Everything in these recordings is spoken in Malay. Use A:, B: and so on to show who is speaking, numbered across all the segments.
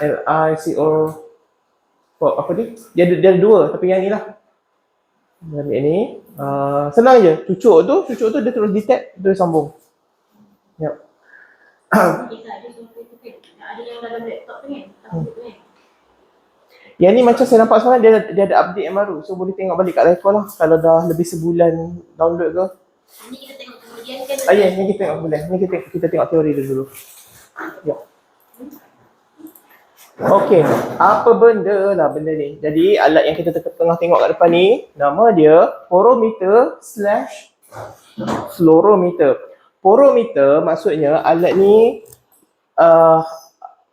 A: LICO. Oh, apa dia? Dia ada dua, tapi yang ni lah. Ambil ni. Senang je. Cucuk tu dia terus detect, terus sambung. Yep.
B: Ada yang dalam laptop tu kan?
A: Yang ni macam saya nampak sekarang dia ada update yang baru. So boleh tengok balik kat rekod lah kalau dah lebih sebulan download ke.
B: Ini kita tengok kemudian kan?
A: Ya, ni kita tengok kemudian. Ni kita tengok teori dulu. Ya. Okey, apa benda lah benda ni? Jadi alat yang kita tengah tengok kat depan ni, nama dia porometer/fluorometer. Porometer maksudnya alat ni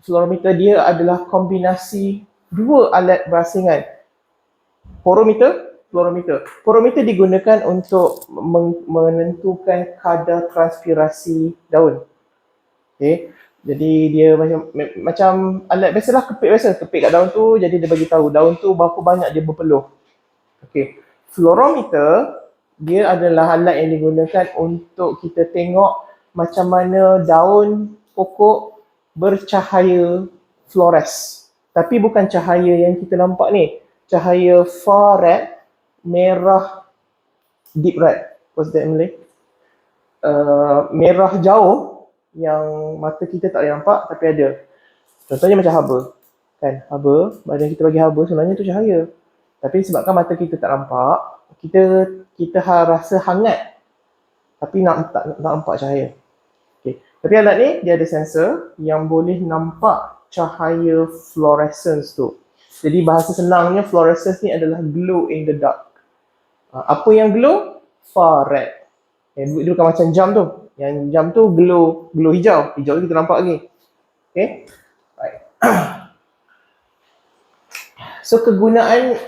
A: fluorometer dia adalah kombinasi dua alat berasingan. Fluorometer. Porometer digunakan untuk menentukan kadar transpirasi daun. Okey. Jadi dia macam alat biasalah, kepit kat daun tu, jadi dia bagi tahu daun tu berapa banyak dia berpeluh. Okey. Fluorometer dia adalah alat yang digunakan untuk kita tengok macam mana daun pokok bercahaya fluores. Tapi bukan cahaya yang kita nampak ni. Cahaya far red, merah deep red. What's that in Malay? Merah jauh yang mata kita tak boleh nampak tapi ada. Contohnya macam haba. Kan? Haba, badan kita bagi haba sebenarnya tu cahaya. Tapi sebabkan mata kita tak nampak, kita rasa hangat. Tapi tak nampak cahaya. Okay. Tapi alat ni dia ada sensor yang boleh nampak cahaya fluorescence tu. Jadi bahasa senangnya fluorescence ni adalah glow in the dark. Apa yang glow? Far red. Dia bukan macam jam tu. Yang jam tu glow hijau. Hijau tu kita nampak lagi. Okay. Right. So kegunaan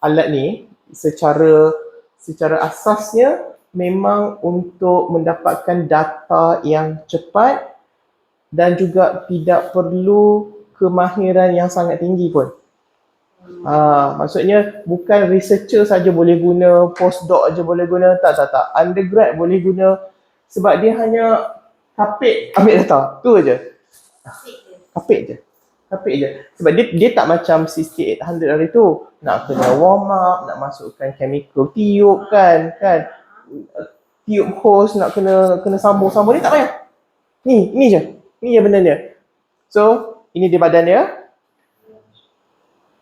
A: alat ni secara asasnya memang untuk mendapatkan data yang cepat dan juga tidak perlu kemahiran yang sangat tinggi pun. Maksudnya bukan researcher saja boleh guna, postdoc aja boleh guna, tak. Undergrad boleh guna sebab dia hanya kapit ambil data, tu aja. Kapit je. Sebab dia tak macam 6800 hari tu. Nak kena warm up, nak masukkan chemical tiup kan. Tiup hose nak kena sambung ni tak payah. Ni je benda dia. So, ini dia badan dia.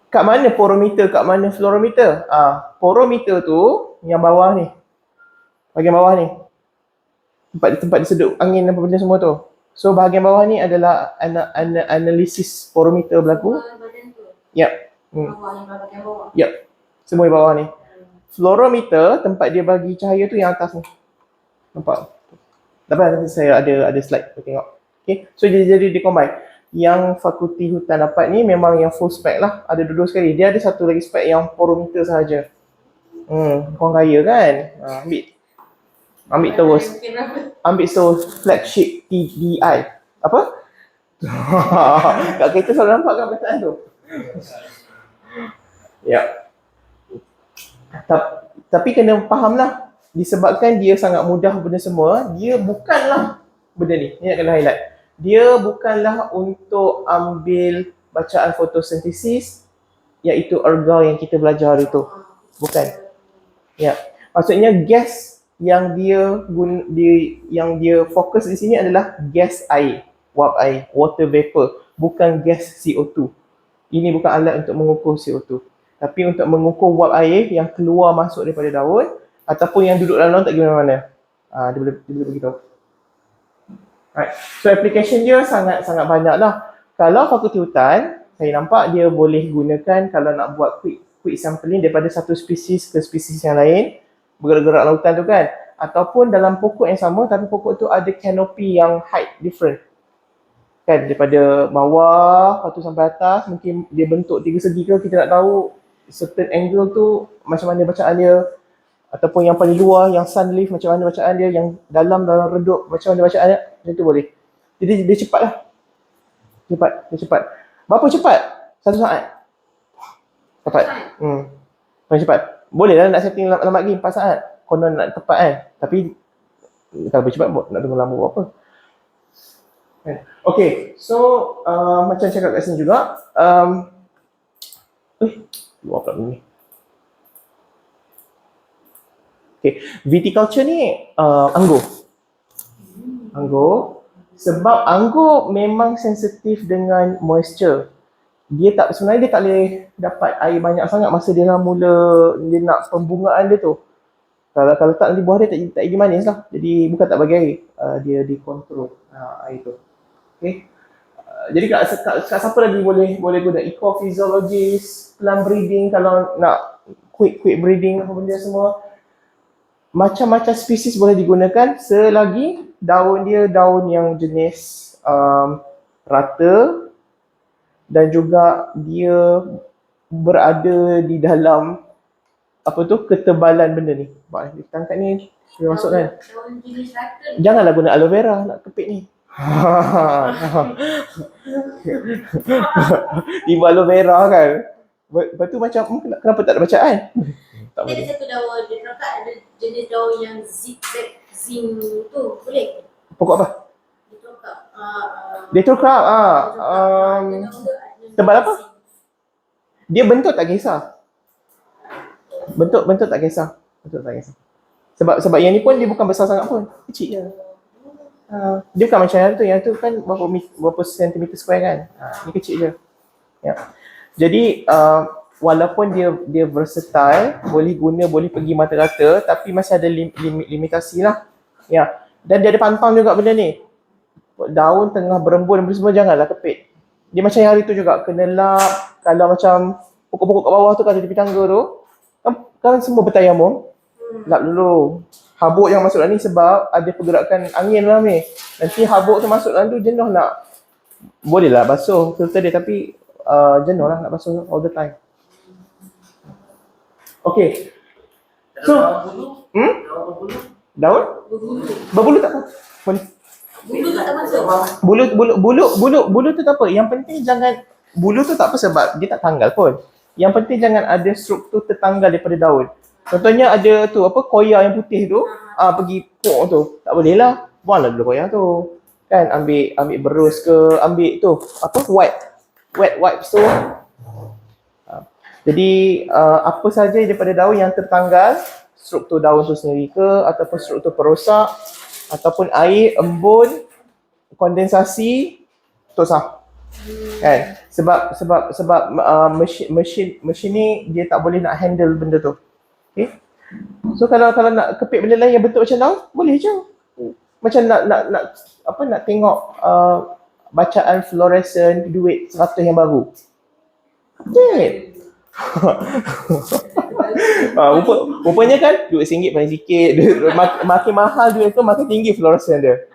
A: Kat mana porometer, kat mana fluorometer? Porometer tu yang bawah ni. Bahagian bawah ni. Tempat disedut angin apa benda semua tu. So bahagian bawah ni adalah analisis porometer berlaku. Yep. Yep. Semua di bawah ni. Fluorometer tempat dia bagi cahaya tu yang atas ni. Nampak? Tapi nanti saya ada slide kita tengok. Okay. So jadi dia combine. Yang fakulti hutan dapat ni memang yang full spec lah. Ada dua sekali. Dia ada satu lagi spec yang porometer sahaja. Korang kaya kan? Ambil terus flagship TDI. Apa? Kat kereta selalu nampak kan bacaan tu? Ya. Tapi kena faham lah. Disebabkan dia sangat mudah benda semua, dia bukanlah benda ni. Ni nak kena highlight. Dia bukanlah untuk ambil bacaan fotosintesis, iaitu erga yang kita belajar hari tu. Bukan. Ya. Maksudnya gas yang dia fokus di sini adalah gas air, wap air, water vapor, bukan gas CO2. Ini bukan alat untuk mengukur CO2, tapi untuk mengukur wap air yang keluar masuk daripada daun ataupun yang duduk dalam daun tak pergi mana-mana. Dia boleh beritahu. Right. So application dia sangat banyak lah. Kalau fakulti hutan, saya nampak dia boleh gunakan kalau nak buat quick sampling daripada satu spesies ke spesies yang lain, bergerak lautan tu kan, ataupun dalam pokok yang sama tapi pokok tu ada canopy yang height different kan, daripada bawah lepas tu sampai atas, mungkin dia bentuk tiga segi ke, kita nak tahu certain angle tu macam mana bacaan dia, ataupun yang paling luar yang sun leaf macam mana bacaan dia, yang dalam redup macam mana bacaan dia, macam tu boleh. Jadi dia cepat lah, dia cepat. Berapa cepat? 1 saat cepat. Paling cepat. Boleh lah nak setting lambat lagi 4 saat. Konon nak tepat kan. Tapi kalau cepat nak tunggu lama apa. Okay, so macam cakap kat sini juga, luar pula ni. Okay, viticulture ni anggur. Anggur. Sebab anggur memang sensitif dengan moisture. Sebenarnya dia tak boleh dapat air banyak sangat masa dia mula dia nak pembungaan dia tu. Kalau tak nanti buah dia tak jadi manis lah. Jadi bukan tak bagi air, dia dikontrol air tu. Okay. Jadi kat siapa lagi boleh guna ecophysiologist, plant breeding kalau nak quick breeding apa benda semua. Macam-macam spesies boleh digunakan selagi daun dia daun yang jenis rata dan juga dia berada di dalam ketebalan benda ni. Tangkap ni dia masuk kan.
B: Daun jenis rata.
A: Janganlah guna aloe vera nak kepit ni. Tiba aloe vera kan. Lepas tu macam kenapa tak ada bacaan? Tak
B: Ada
A: boleh.
B: satu daun, dia cakap ada jenis daun yang zigzag zing tu, boleh?
A: Pokok apa?
B: Dia cakap
A: Little crab tebal apa? Dia bentuk tak kisah. Bentuk tak kisah. Sebab yang ni pun dia bukan besar sangat pun. Kecil je. Dia bukan macam yang tu kan berapa sentimeter square kan. Ni kecil je. Ya. Jadi walaupun dia versatile, boleh pergi mata rata, tapi masih ada limitasi lah. Ya. Dan dia ada pantang juga benda ni. Daun tengah berembun semua janganlah kepit. Dia macam yang hari tu juga kena lap. Kalau macam pokok-pokok kat bawah tu kat tepi tangga tu, kan semua bertayamum. Lap dulu. Habuk yang masuk dalam ni sebab ada pergerakan angin dalam ni. Nanti habuk tu masuk dalam tu jenuh nak. Boleh lah basuh filter dia tapi jenuh lah nak basuh all the time. Okay. So, daun? Berbulu tak apa.
B: bulu tu tak masuk.
A: Bulu tu tak apa. Yang penting jangan bulu tu tak apa sebab dia tak tanggal pun. Yang penting jangan ada struktur tertanggal daripada daun. Contohnya ada tu koya yang putih tu, pergi pok tu. Tak boleh lah. Buanglah dulu koya tu. Kan ambil berus ke, ambil tu wet wipes tu. Jadi apa saja daripada daun yang tertanggal, struktur daun tu sendiri ke ataupun struktur perosak ataupun air, embun, kondensasi, tu sah. Kan? Sebab mesin ni dia tak boleh nak handle benda tu. Okay? So kalau nak kepit benda lain yang bentuk macam daun, boleh je. Macam nak tengok bacaan fluorescent duit 100 yang baru. Okay. Rupanya kan duit RM1 paling sikit, makin mahal duit tu makin tinggi fluorescent dia.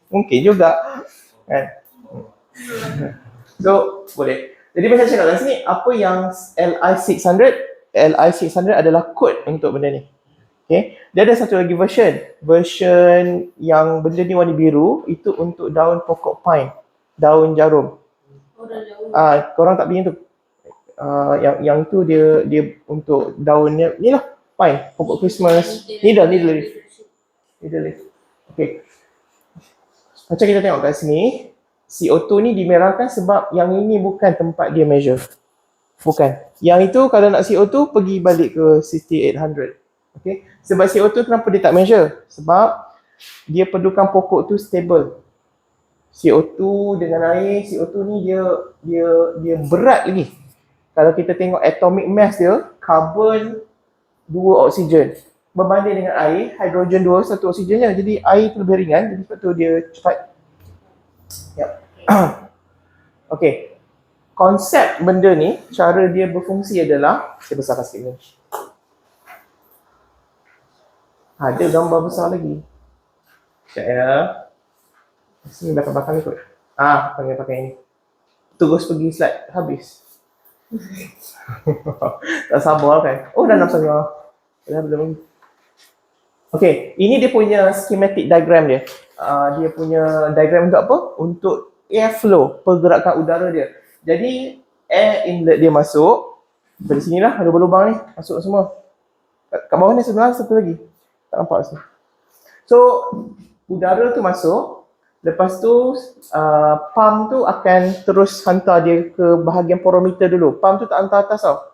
A: Mungkin juga kan. So boleh. Jadi macam cakap kat sini, apa yang LI600 adalah kod untuk benda ni. Okay. Dia ada satu lagi version yang benda ni warna biru, itu untuk daun pokok pine, daun jarum. Korang tak beli tu. Yang tu dia untuk daunnya ni lah, pine, pokok Christmas, needle leaf. Okay. Macam kita tengok kat sini, CO2 ni dimerahkan sebab yang ini bukan tempat dia measure. Bukan. Yang itu kalau nak CO2 pergi balik ke 6800. Okay. Sebab CO2 kenapa dia tak measure? Sebab dia perlukan pokok tu stable. CO2 dengan air, CO2 ni dia berat lagi. Kalau kita tengok atomic mass dia, karbon 2 oksigen. Berbanding dengan air, hidrogen 2, 1 oksigennya. Jadi air tu lebih ringan, jadi sebab tu dia cepat. Yep. Okay. Konsep benda ni, cara dia berfungsi adalah, saya besarkan sikit ni. Ada gambar besar lagi. Sekejap ya. Sini belakang-belakang ni kot. Pakai ini. Terus pergi slide, habis. Tak sabar kan. Dah 6 setengah. Dah belum. Okay, ini dia punya schematic diagram dia. Dia punya diagram untuk apa? Untuk airflow, pergerakan udara dia. Jadi air inlet dia masuk. Dari sinilah ada lubang ni, masuk semua. Kat bawah ni sebenarnya satu lagi. Tak nampak sini. So udara tu masuk. Lepas tu pump tu akan terus hantar dia ke bahagian porometer dulu. Pump tu tak hantar atas tau.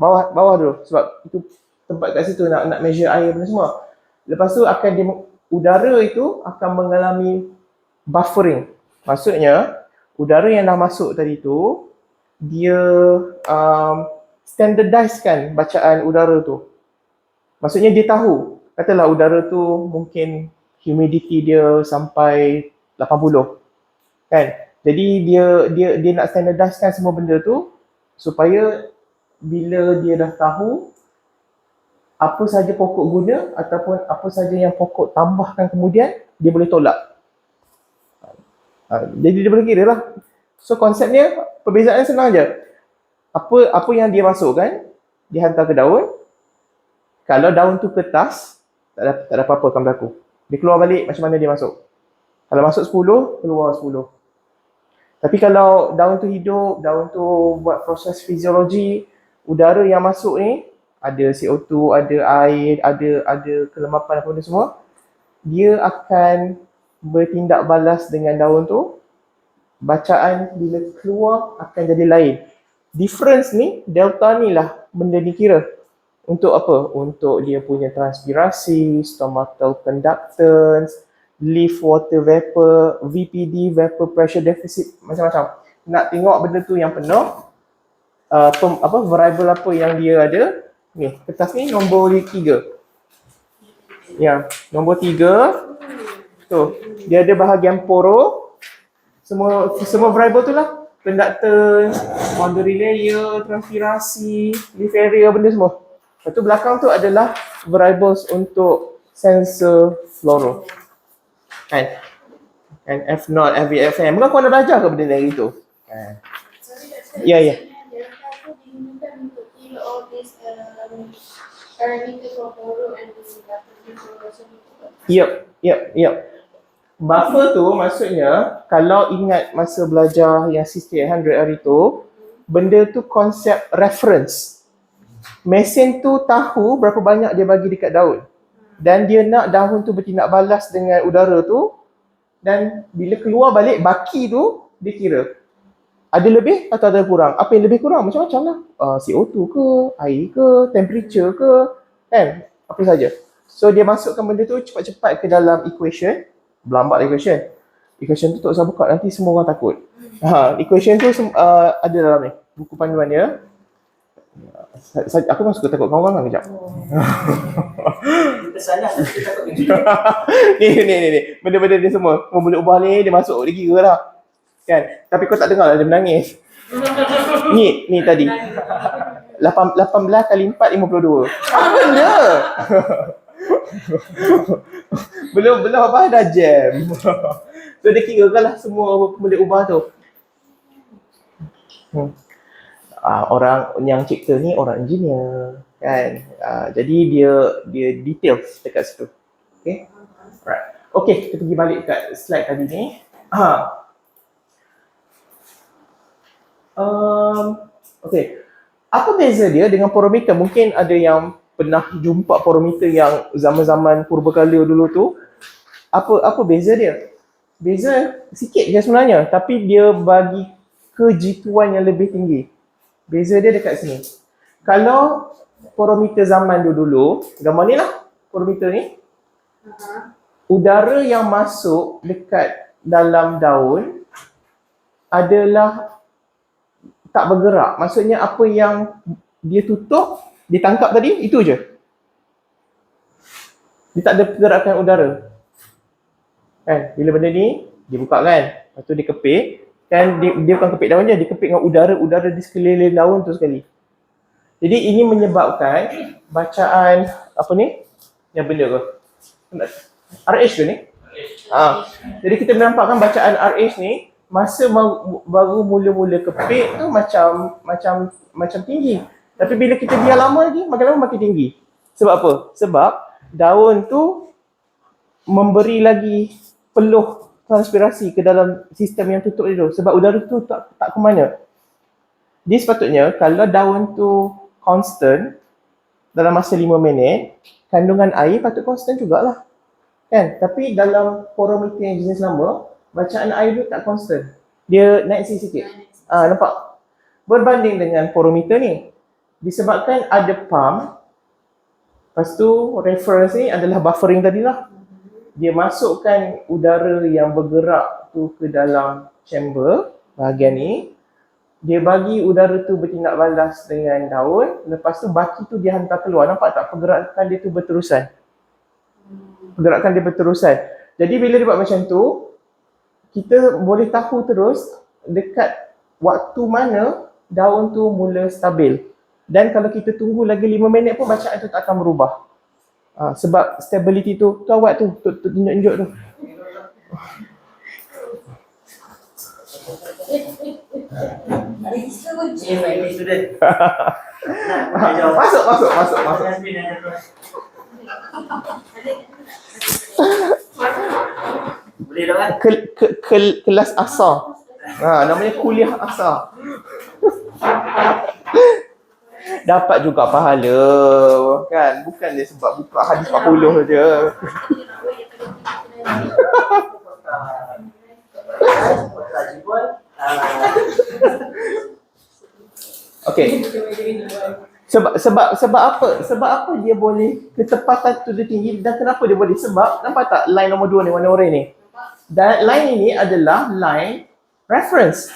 A: Bawah dulu sebab itu tempat kat situ nak measure air benda semua. Lepas tu udara itu akan mengalami buffering. Maksudnya udara yang dah masuk tadi tu dia standardize kan bacaan udara tu. Maksudnya dia tahu, katalah udara tu mungkin humidity dia sampai 80 kan. Jadi dia nak standardizekan semua benda tu supaya bila dia dah tahu apa saja pokok guna ataupun apa saja yang pokok tambahkan kemudian, dia boleh tolak. Jadi dia boleh kira lah. So konsepnya, perbezaannya senang je. Apa yang dia masukkan, dia hantar ke daun. Kalau daun tu kertas, tak ada apa-apa akan berlaku. Dia keluar balik macam mana dia masuk. Kalau masuk 10, keluar 10. Tapi kalau daun tu hidup, daun tu buat proses fiziologi, udara yang masuk ni, ada CO2, ada air, ada kelemapan apa benda semua, dia akan bertindak balas dengan daun tu. Bacaan bila keluar akan jadi lain. Difference ni, delta ni lah benda dikira. Untuk apa? Untuk dia punya transpirasi, stomatal conductance, leaf water vapor, VPD, vapor pressure deficit, macam-macam. Nak tengok benda tu yang penuh, variable apa yang dia ada. Ni, kertas ni nombor 3. Ya, nombor 3. Tu, dia ada bahagian poro. Semua variable tu lah. Conductance, boundary layer, transpirasi, leaf area, benda semua. Lepas tu belakang tu adalah variables untuk sensor fluoro. Kan? And F0, FVFM. Bukan kau nak belajar ke benda dari tu? Ya, ya.
B: Delta tu digunakan untuk kira all these parameter for poro and
A: Yep. Buffer tu maksudnya, kalau ingat masa belajar yang 6800 hari tu, benda tu konsep reference. Mesin tu tahu berapa banyak dia bagi dekat daun. Dan dia nak daun tu bertindak balas dengan udara tu. Dan bila keluar balik, baki tu dia kira. Ada lebih atau ada kurang? Apa yang lebih kurang? Macam-macam lah. CO2 ke, air ke, temperature ke, kan? Apa saja. So dia masukkan benda tu cepat-cepat ke dalam equation. Berlambat equation. Equation tu tak usah buka, nanti semua orang takut. Equation tu ada dalam ni. Buku panduan dia. Aku memang suka takut kawan-kawan kejap.
C: Kita salah, kita takut
A: Ni. Benda-benda ni semua. Boleh ubah ni, dia masuk, dia kira lah. Kan? Tapi kau tak dengar lah, dia menangis. Ni tadi. 18 kali 4, 52. Apa benda? belum apa dah jam. So dia kira lah semua boleh ubah tu. Orang yang cipta ni orang engineer kan. Jadi dia details dekat situ. Okay. Alright. Okay, kita pergi balik kat slide tadi ni. Okay. Apa beza dia dengan porometer? Mungkin ada yang pernah jumpa porometer yang zaman-zaman purbakala dulu tu. Apa beza dia? Beza sikit je sebenarnya, tapi dia bagi kejituan yang lebih tinggi. Beza dia dekat sini. Kalau porometer zaman dulu, gambar ni lah porometer ni. Udara yang masuk dekat dalam daun adalah tak bergerak. Maksudnya apa yang dia tutup, ditangkap tadi, itu je. Dia tak ada pergerakan udara. Kan? Bila benda ni, dia buka kan. Lepas tu dia kepit. Kan dia bukan kepit daun je, dia kepit dengan udara di sekeliling daun tu sekali. Jadi ini menyebabkan bacaan, apa ni? Yang benda ke? RH ke ni? Jadi kita menampakkan bacaan RH ni, masa baru mula-mula kepit tu macam tinggi. Tapi bila kita biar lama lagi, makin lama makin tinggi. Sebab apa? Sebab daun tu memberi lagi peluh transpirasi ke dalam sistem yang tutup dia tu. Sebab udara tu tak ke mana. Jadi sepatutnya kalau daun tu constant dalam masa 5 minit, kandungan air patut constant jugalah. Kan? Tapi dalam porometer yang jenis lama, bacaan air tu tak constant. Dia naik sikit-sikit. Nampak? Berbanding dengan porometer ni. Disebabkan ada pump, lepas tu reference ni adalah buffering tadilah. Dia masukkan udara yang bergerak tu ke dalam chamber bahagian ni. Dia bagi udara tu bertindak balas dengan daun. Lepas tu baki tu dia hantar keluar. Nampak tak pergerakan dia tu berterusan? Pergerakan dia berterusan. Jadi bila dia buat macam tu, kita boleh tahu terus dekat waktu mana daun tu mula stabil. Dan kalau kita tunggu lagi 5 minit pun bacaan tu tak akan berubah. Sebab stability tu awak tu tunjuk-tunjuk tu. Masuk.
C: Boleh tak kan?
A: Kelas asar. Namanya kuliah asar. Dapat juga pahala kan, bukan dia sebab buka hadis 40 je. Okey. Sebab apa? Sebab apa dia boleh ketepatan tu dia tinggi dan kenapa dia boleh? Sebab nampak tak line nombor 2 ni warna oranye ni? Dan line ini adalah line reference.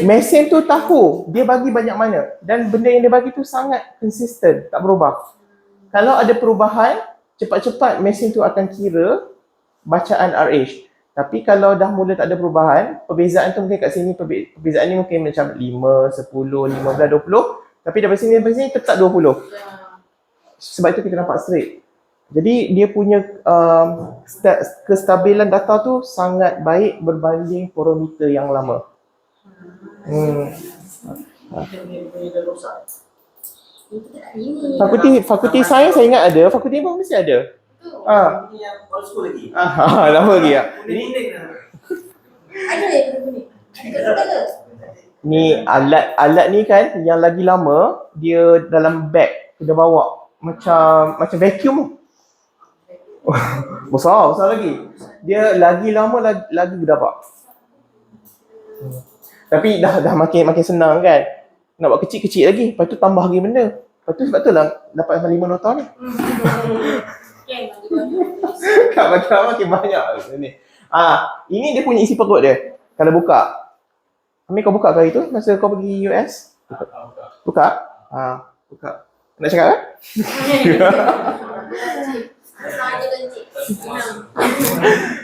A: Mesin tu tahu dia bagi banyak mana dan benda yang dia bagi tu sangat konsisten, tak berubah. Kalau ada perubahan, cepat-cepat mesin tu akan kira bacaan RH. Tapi kalau dah mula tak ada perubahan, perbezaan tu mungkin kat sini, perbezaan ni mungkin macam 5, 10, 15, 20. Tapi daripada sini tetap 20. Sebab itu kita nampak straight. Jadi dia punya kestabilan data tu sangat baik berbanding porometer yang lama. Fakulti sains saya ingat ada, fakulti pun mesti ada.
C: Ini yang old school lagi.
A: Lama lagi ya.
C: Ini kuning lah.
B: Ada yang kuning.
A: Ni alat ni kan yang lagi lama dia dalam bag kita bawa macam vacuum. besar lagi. Dia lagi lama lagi berdabak. Tapi dah makin senang kan. Nak buat kecil-kecil lagi. Lepas tu tambah lagi benda. Lepas tu sebab tu lah dapat 5 nota ni. Kat bagian makin banyak ni. Ini dia punya isi perut dia. Kalau buka. Amir kau buka kali tu masa kau pergi US? Buka? Buka. Nak cakap kan?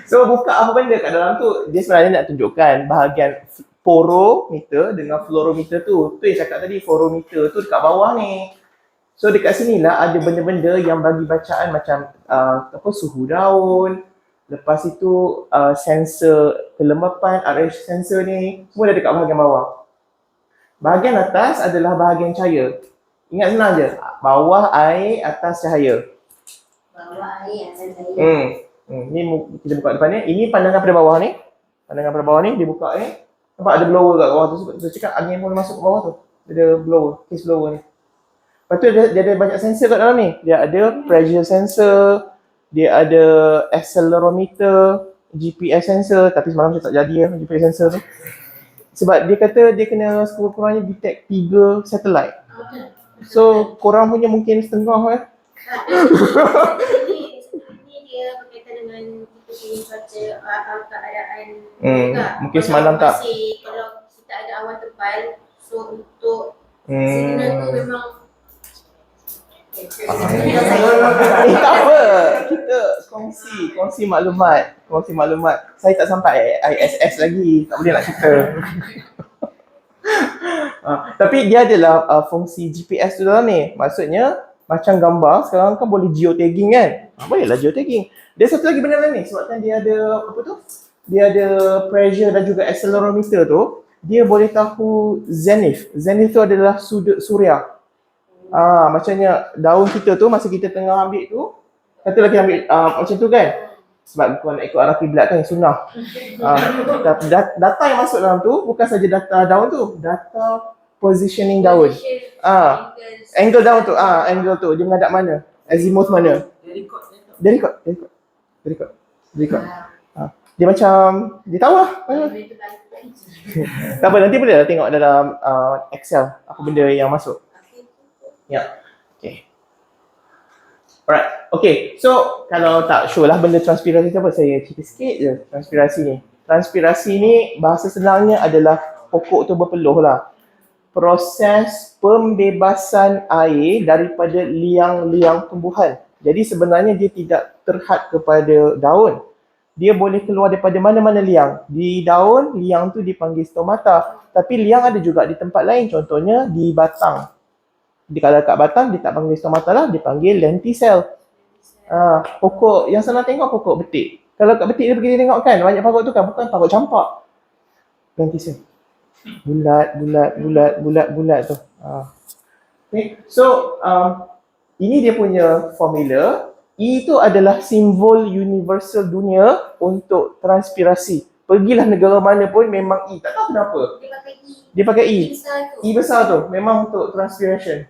A: So buka apa benda kat dalam tu, dia sebenarnya nak tunjukkan bahagian porometer dengan fluorometer tu. Tu yang cakap tadi, fluorometer tu dekat bawah ni. So dekat sini lah ada benda-benda yang bagi bacaan macam suhu daun. Lepas itu sensor kelembapan, RH sensor ni, semua dah dekat bahagian bawah. Bahagian atas adalah bahagian cahaya. Ingat senang je, bawah air, atas cahaya.
B: Bawah air, atas cahaya.
A: Ni kita buka depan ni. Ini pandangan pada bawah ni. Pandangan pada bawah ni, dia buka ni. Nampak ada blower kat bawah tu. Saya cakap angin boleh masuk ke bawah tu. Dia ada blower, case blower ni. Lepas tu dia ada banyak sensor kat dalam ni. Dia ada pressure sensor, dia ada accelerometer, GPS sensor. Tapi semalam saya tak jadi GPS sensor tu. Sebab dia kata dia kena sekurang-kurangnya detect 3 satellite. So korang punya mungkin setengah
B: Ini dia berkaitan dengan kita punya cuaca keadaan.
A: Mungkin semalam tak.
B: Kalau kita ada awan tebal, so untuk signal tu memang
A: tak apa. Kita kongsi maklumat. Saya tak sampai ISS lagi. Tak boleh nak cerita. Tapi dia adalah fungsi GPS tu dalam ni. Maksudnya macam gambar sekarang kan boleh geotagging kan. Bolehlah geotagging. Dia satu lagi benda lain ni sebabkan dia ada apa tu? Dia ada pressure dan juga accelerometer tu. Dia boleh tahu zenith. Zenith tu adalah sudut suria. Macamnya daun kita tu masa kita tengah ambil tu, katalah kita ambil macam tu kan. Sebab kau nak ikut arah kiblat kan, sunnah. Data yang masuk dalam tu bukan saja data daun tu, data positioning daun. Angle daun tu, angle tu dia menghadap mana? Azimuth mana? Dia record. Record. Dia macam, dia tahu lah. Tak apa, nanti boleh lah tengok dalam Excel apa benda yang masuk. Ya. Okay. Alright. Okay. So, kalau tak sure lah benda transpirasi tu apa, saya cerita sikit je transpirasi ni. Transpirasi ni bahasa senangnya adalah pokok tu berpeluh lah. Proses pembebasan air daripada liang-liang tumbuhan. Jadi sebenarnya dia tidak terhad kepada daun. Dia boleh keluar daripada mana-mana liang. Di daun, liang tu dipanggil stomata. Tapi liang ada juga di tempat lain. Contohnya di batang. Kalau kat batang, dia tak panggil stomata lah. Dia panggil lenticel. Pokok yang senang tengok pokok betik. Kalau kat betik dia pergi tengok kan, banyak parut tu kan, bukan parut campak. Lenticel. Bulat tu. Okay. So, ini dia punya formula. E itu adalah simbol universal dunia untuk transpirasi. Pergilah negara mana pun memang E. Tak tahu kenapa. Dia pakai E. E besar tu. Memang untuk transpiration.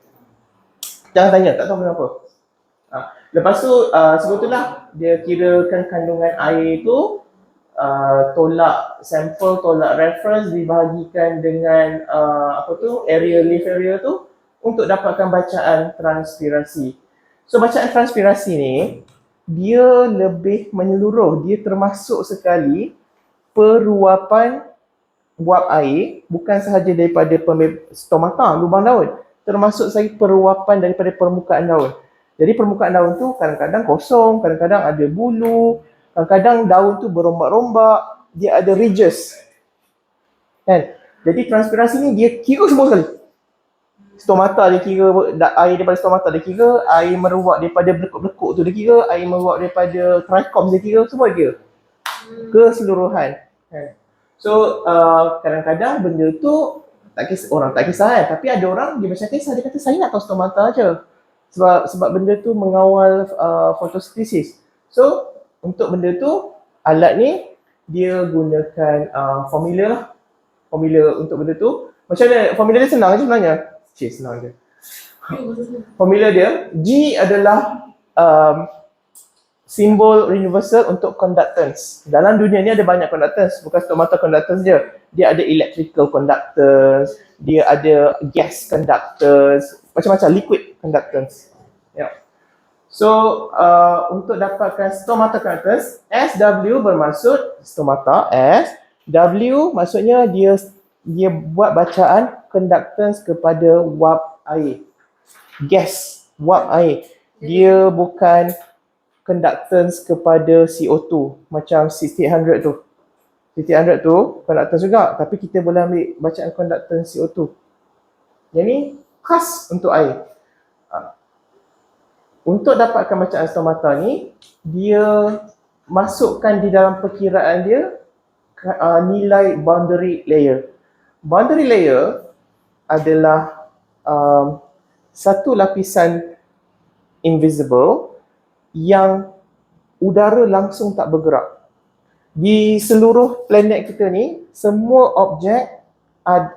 A: Jangan tanya, tak tahu kenapa. Lepas tu, sebetulnya dia kirakan kandungan air itu, tolak sampel, tolak reference dibahagikan dengan area leaf area tu untuk dapatkan bacaan transpirasi. So bacaan transpirasi ni dia lebih menyeluruh, dia termasuk sekali peruapan uap air bukan sahaja daripada stomata, lubang daun, termasuk sekali peruapan daripada permukaan daun. Jadi permukaan daun tu kadang-kadang kosong, kadang-kadang ada bulu, kadang-kadang daun tu berombak-rombak, dia ada ridges. Kan? Jadi transpirasi ni dia kira semua sekali. Stomata dia kira, air daripada stomata dia kira, air meruap daripada belekuk-belekuk tu dia kira, air meruap daripada trichomes dia kira, semua dia kira. Keseluruhan. So, kadang-kadang benda tu orang tak kisah kan, tapi ada orang dia macam kisah, dia kata saya nak tahu stomata je. Sebab benda tu mengawal fotosintesis. So, untuk benda tu, alat ni dia gunakan formula lah. Formula untuk benda tu. Macam mana? Formula dia senang je sebenarnya. Senang je. Formula dia, G adalah simbol universal untuk conductance. Dalam dunia ni ada banyak conductance, bukan stomata conductance je. Dia ada electrical conductance, dia ada gas conductance, macam-macam liquid conductance. So, untuk dapatkan stomata conductance, SW bermaksud stomata, S. W maksudnya dia buat bacaan conductance kepada wap air. Gas, wap air. Dia bukan conductance kepada CO2 macam 6800 tu. 6800 tu conductance juga, tapi kita boleh ambil bacaan conductance CO2. Yang ni khas untuk air. Untuk dapatkan bacaan stomata ni, dia masukkan di dalam perkiraan dia nilai boundary layer. Boundary layer adalah satu lapisan invisible yang udara langsung tak bergerak. Di seluruh planet kita ni, semua objek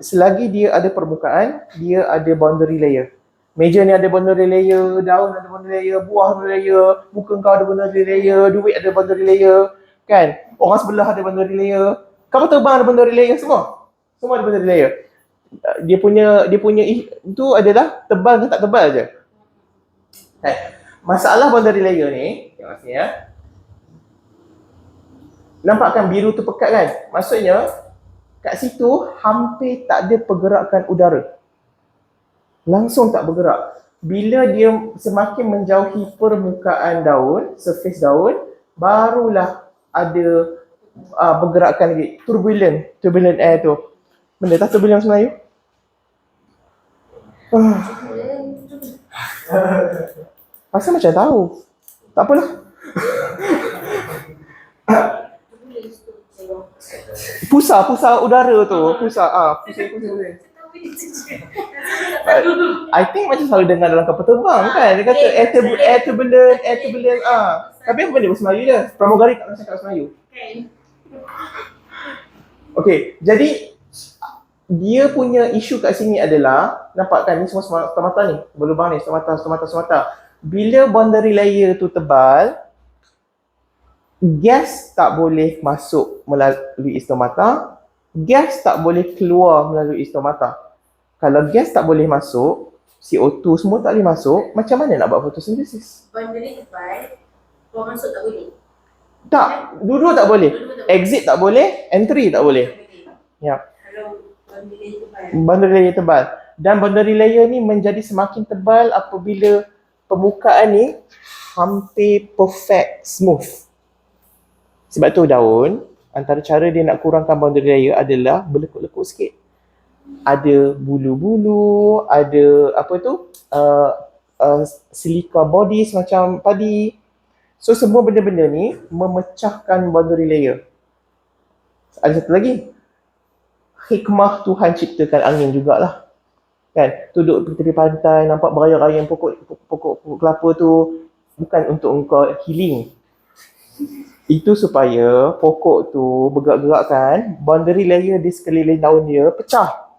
A: selagi dia ada permukaan, dia ada boundary layer. Meja ni ada boundary layer, daun ada boundary layer, buah ada boundary layer, muka kau ada boundary layer, duit ada boundary layer, kan? Orang sebelah ada boundary layer, kapal terbang ada boundary layer, semua ada boundary layer. Dia punya itu adalah tebal ke tak tebal je. Kan? Masalah boundary layer ni, tengok sini ya. Nampak kan biru tu pekat kan? Maksudnya kat situ hampir tak ada pergerakan udara. Langsung tak bergerak. Bila dia semakin menjauhi permukaan daun, surface daun, barulah ada bergerakan lagi. Turbulent air tu. Benda tak turbulent bahasa Melayu? Rasa macam tahu. Tak apalah. Pusar udara tu. Pusar. I think macam selalu dengar dalam kapal terbang kan. Dia kata air turbulent. Tapi apa benda bahasa Melayu dia? Pramugari tak nak cakap bahasa Melayu. Okay, jadi dia punya isu kat sini adalah, nampak kan ni semua stomata ni, berlubang ni, stomata. Bila boundary layer tu tebal, gas tak boleh masuk melalui stomata, gas tak boleh keluar melalui stomata. Kalau gas tak boleh masuk, CO2 semua tak boleh masuk, macam mana nak buat fotosintesis?
B: Benda ni tebal, keluar masuk tak boleh.
A: Tak, dua-dua tak boleh. Exit tak boleh, entry tak boleh. Ya.
B: Kalau benda ni tebal.
A: Boundary layer tebal. Dan boundary layer ni menjadi semakin tebal apabila permukaan ni hampir perfect smooth. Sebab tu daun, antara cara dia nak kurangkan boundary layer adalah berlekuk-lekuk sikit. Ada bulu-bulu, ada apa tu, silica body semacam padi. So semua benda-benda ni memecahkan boundary layer. Ada satu lagi, hikmah Tuhan ciptakan angin jugalah. Kan, duduk di tepi pantai, nampak berayang-rayang pokok kelapa tu, bukan untuk engkau healing. Itu supaya pokok tu bergerak-gerakkan, boundary layer di sekeliling daun dia pecah.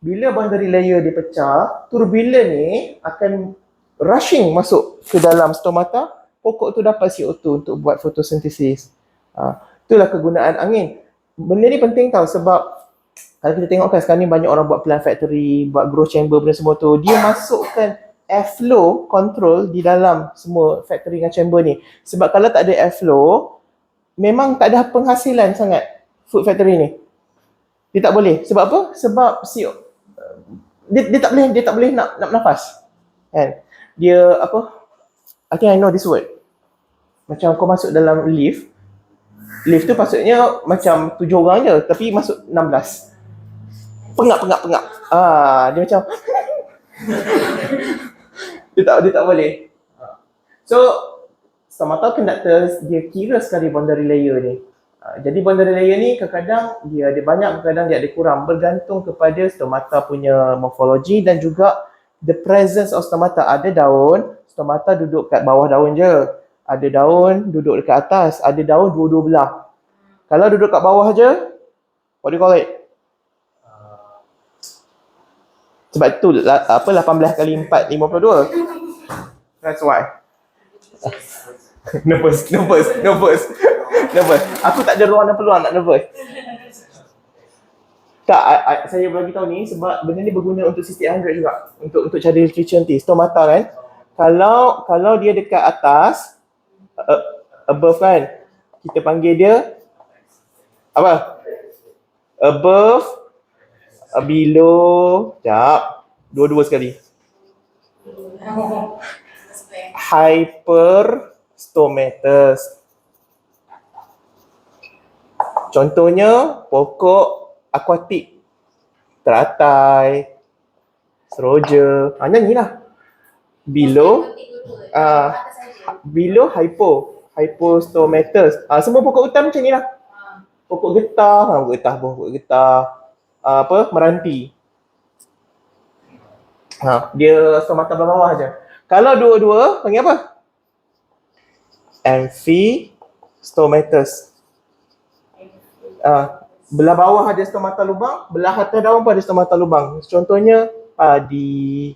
A: Bila boundary layer dia pecah, turbulent ni akan rushing masuk ke dalam stomata, pokok tu dapat CO2 untuk buat fotosintesis. Itulah kegunaan angin. Benda ni penting tau, sebab kalau kita tengok kan sekarang ni banyak orang buat plant factory, buat growth chamber benda semua tu, dia masukkan airflow control di dalam semua factory dengan chamber ni. Sebab kalau tak ada airflow, memang tak ada penghasilan sangat food factory ni. Dia tak boleh. Sebab apa? Sebab dia tak boleh nak nafas. Kan? Dia apa? I think I know this word. Macam kau masuk dalam lift. Lift tu patutnya macam 7 orang je, tapi masuk 16. Pengap. Dia macam dia tak boleh. So stomata conductors dia kira sekali boundary layer ni. Jadi boundary layer ni kadang-kadang dia ada banyak, kadang-kadang dia ada kurang, bergantung kepada stomata punya morfologi dan juga the presence of stomata. Ada daun, stomata duduk kat bawah daun je. Ada daun duduk dekat atas, ada daun dua-dua belah. Kalau duduk kat bawah je, what do you call it? Sebab tu 18 kali 4, 52. That's why. Nervous. Aku tak ada ruang dan peluang nak nervous. Tak, saya bagi tahu ni sebab benda ni berguna untuk 6800 juga. Untuk cari literature nanti. Stomata kan. Kalau dia dekat atas, above kan, kita panggil dia apa? Above, below, sekejap, dua-dua sekali. Hyperstomatous. Contohnya pokok akuatik, teratai, seroja. Nyanyilah. Below, below hypostomatous. Semua pokok hutan macam ni lah. Pokok getah, meranti. Dia stomata belah bawah je. Kalau dua-dua, panggil apa? Amphistomatous. Belah bawah ada stomata lubang, belah atas daun pun ada stomata lubang. Contohnya padi.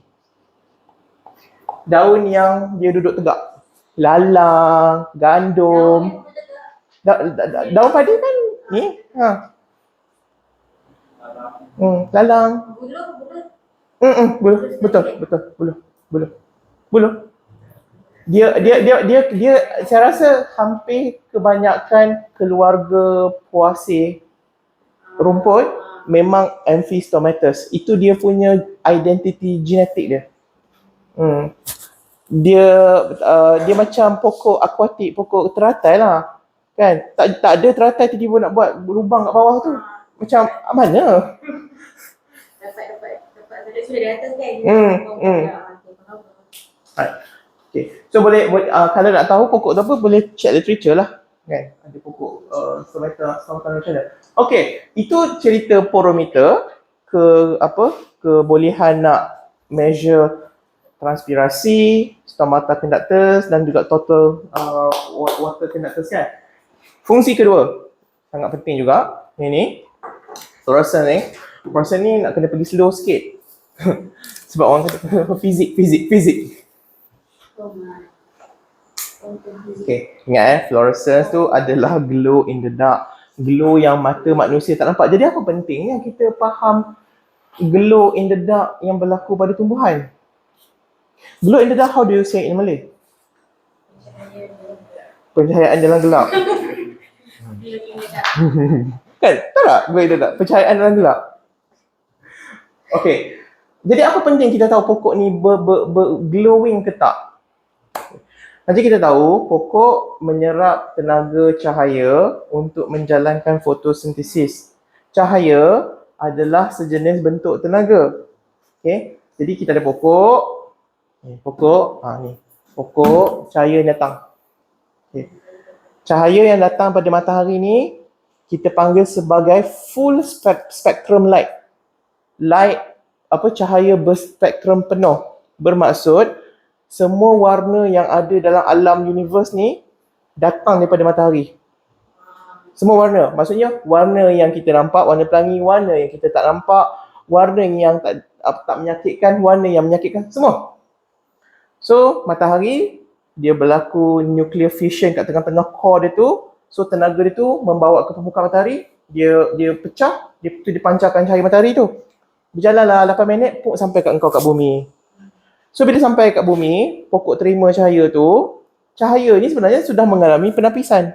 A: Daun yang dia duduk tegak. Lalang, gandum. Daun padi kan ni. Lalang. Buluh. Dia saya rasa hampir kebanyakan keluarga puasih rumput memang amphistomatous. Itu dia punya identity genetik dia. Dia macam pokok akuatik, pokok teratai lah. Kan? Tak ada teratai tiba-tiba nak buat lubang kat bawah tu. Macam mana?
B: Dapat sudah di atas kan.
A: Okay. So boleh kalau nak tahu pokok tu apa, boleh check literature lah. Kan? Ada pokok stomata macam mana. Okay, itu cerita porometer kebolehan nak measure transpirasi, stomata conductors dan juga total water conductors kan. Fungsi kedua sangat penting juga. Ini fluorescent ni nak kena pergi slow sikit. Sebab orang kata fizik. Okay, ingat fluorescence tu adalah glow in the dark. Glow yang mata manusia tak nampak. Jadi apa pentingnya kita faham glow in the dark yang berlaku pada tumbuhan? Glow in the dark, how do you say it in Malay? Pencahayaan dalam gelap. Kan? Tahu tak glow in the dark? Pencahayaan dalam gelap. Okay. Jadi apa penting kita tahu pokok ni glowing ke tak? Nanti kita tahu pokok menyerap tenaga cahaya untuk menjalankan fotosintesis. Cahaya adalah sejenis bentuk tenaga. Okay. Jadi kita ada pokok. Pokok. Ni. Pokok, cahaya yang datang. Okay. Cahaya yang datang pada matahari ni kita panggil sebagai full spectrum light. Cahaya berspektrum penuh. Bermaksud semua warna yang ada dalam alam universe ni datang daripada matahari. Semua warna. Maksudnya warna yang kita nampak, warna pelangi, warna yang kita tak nampak, warna yang tak menyakitkan, warna yang menyakitkan, semua. So, matahari dia berlaku nuclear fission kat tengah-tengah core dia tu. So, tenaga dia tu membawa ke permukaan matahari, dia pecah, dia pancarkan cahaya matahari tu. Berjalanlah 8 minit, sampai kat engkau kat bumi. So bila sampai kat bumi, pokok terima cahaya tu, cahaya ni sebenarnya sudah mengalami penapisan.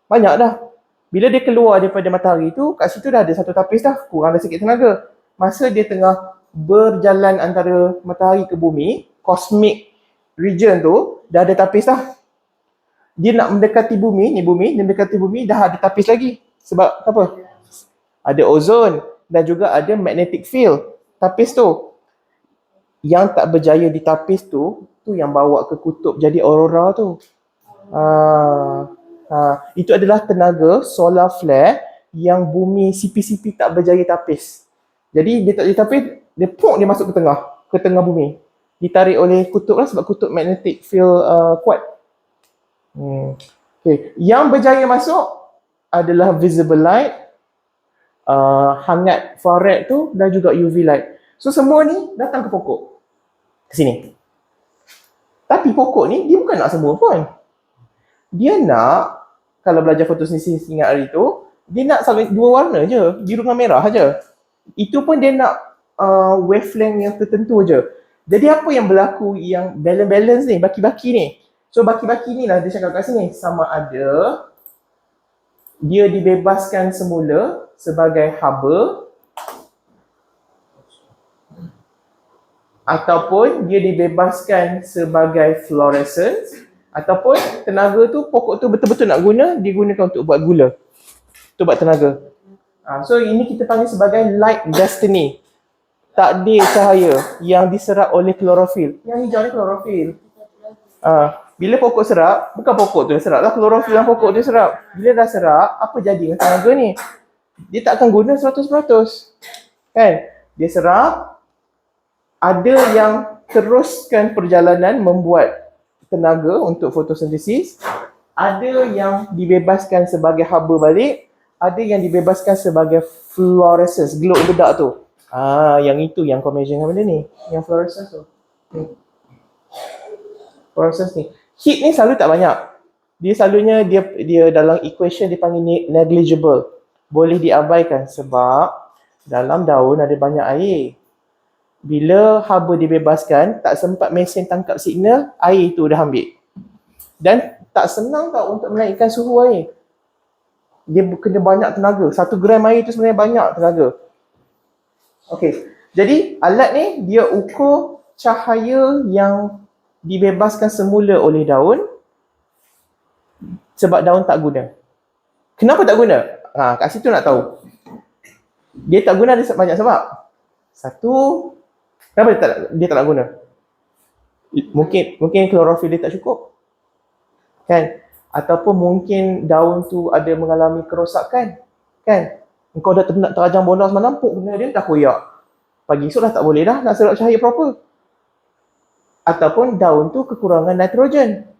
A: Banyak dah. Bila dia keluar daripada matahari tu, kat situ dah ada satu tapis dah, kurang dah sikit tenaga. Masa dia tengah berjalan antara matahari ke bumi, cosmic region tu, dah ada tapis dah. Dia nak mendekati bumi, dia mendekati bumi, dah ada tapis lagi. Sebab apa? Ada ozon dan juga ada magnetic field. Tapis tu. Yang tak berjaya di tapis tu yang bawa ke kutub jadi aurora tu. Itu adalah tenaga solar flare yang bumi CP tak berjaya tapis. Jadi dia tak jadi tapis, dia masuk ke tengah bumi. Ditarik oleh kutub lah sebab kutub magnetic field kuat. Okay. Yang berjaya masuk adalah visible light, hangat infrared tu dan juga UV light. So semua ni datang ke pokok. Ke sini. Tapi pokok ni dia bukan nak semua pun. Dia nak, kalau belajar fotosintesis ingat hari tu, dia nak sampai 2 warna je, biru dengan merah je. Itu pun dia nak wavelength yang tertentu je. Jadi apa yang berlaku yang balance ni, baki-baki ni. So baki-baki ni lah dia cakap kat sini, sama ada dia dibebaskan semula sebagai haba ataupun dia dibebaskan sebagai fluorescence ataupun tenaga tu, pokok tu betul-betul nak guna, digunakan untuk buat gula. Untuk buat tenaga. So ini kita panggil sebagai light destiny. Takdir cahaya yang diserap oleh klorofil. Yang hijau ni klorofil. Bila pokok serap, bukan pokok tu yang serap lah, klorofil yang pokok tu serap. Bila dah serap, apa jadi dengan tenaga ni? Dia tak akan guna 100%. Kan? Dia serap, ada yang teruskan perjalanan membuat tenaga untuk fotosintesis, ada yang dibebaskan sebagai haba balik, ada yang dibebaskan sebagai fluorescence, glow in the dark tu. Yang itu yang kau measure dengan benda ni, yang fluorescence tu. Fluorescence ni. Heat ni selalu tak banyak. Dia selalunya dia dalam equation dipanggil negligible. Boleh diabaikan sebab dalam daun ada banyak air. Bila haba dibebaskan, tak sempat mesin tangkap signal, air tu dah ambil. Dan tak senang tau untuk menaikkan suhu air. Dia kena banyak tenaga. 1 gram air tu sebenarnya banyak tenaga. Okey. Jadi alat ni dia ukur cahaya yang dibebaskan semula oleh daun sebab daun tak guna. Kenapa tak guna? Kat situ nak tahu. Dia tak guna ada banyak sebab. Satu, kenapa dia tak nak guna? Mungkin klorofil dia tak cukup. Kan? Ataupun mungkin daun tu ada mengalami kerosakan. Kan? Engkau dah nak terajang bonus menampuk benda dia dah koyak. Pagi esok dah tak boleh dah nak serap cahaya proper. Ataupun daun tu kekurangan nitrogen.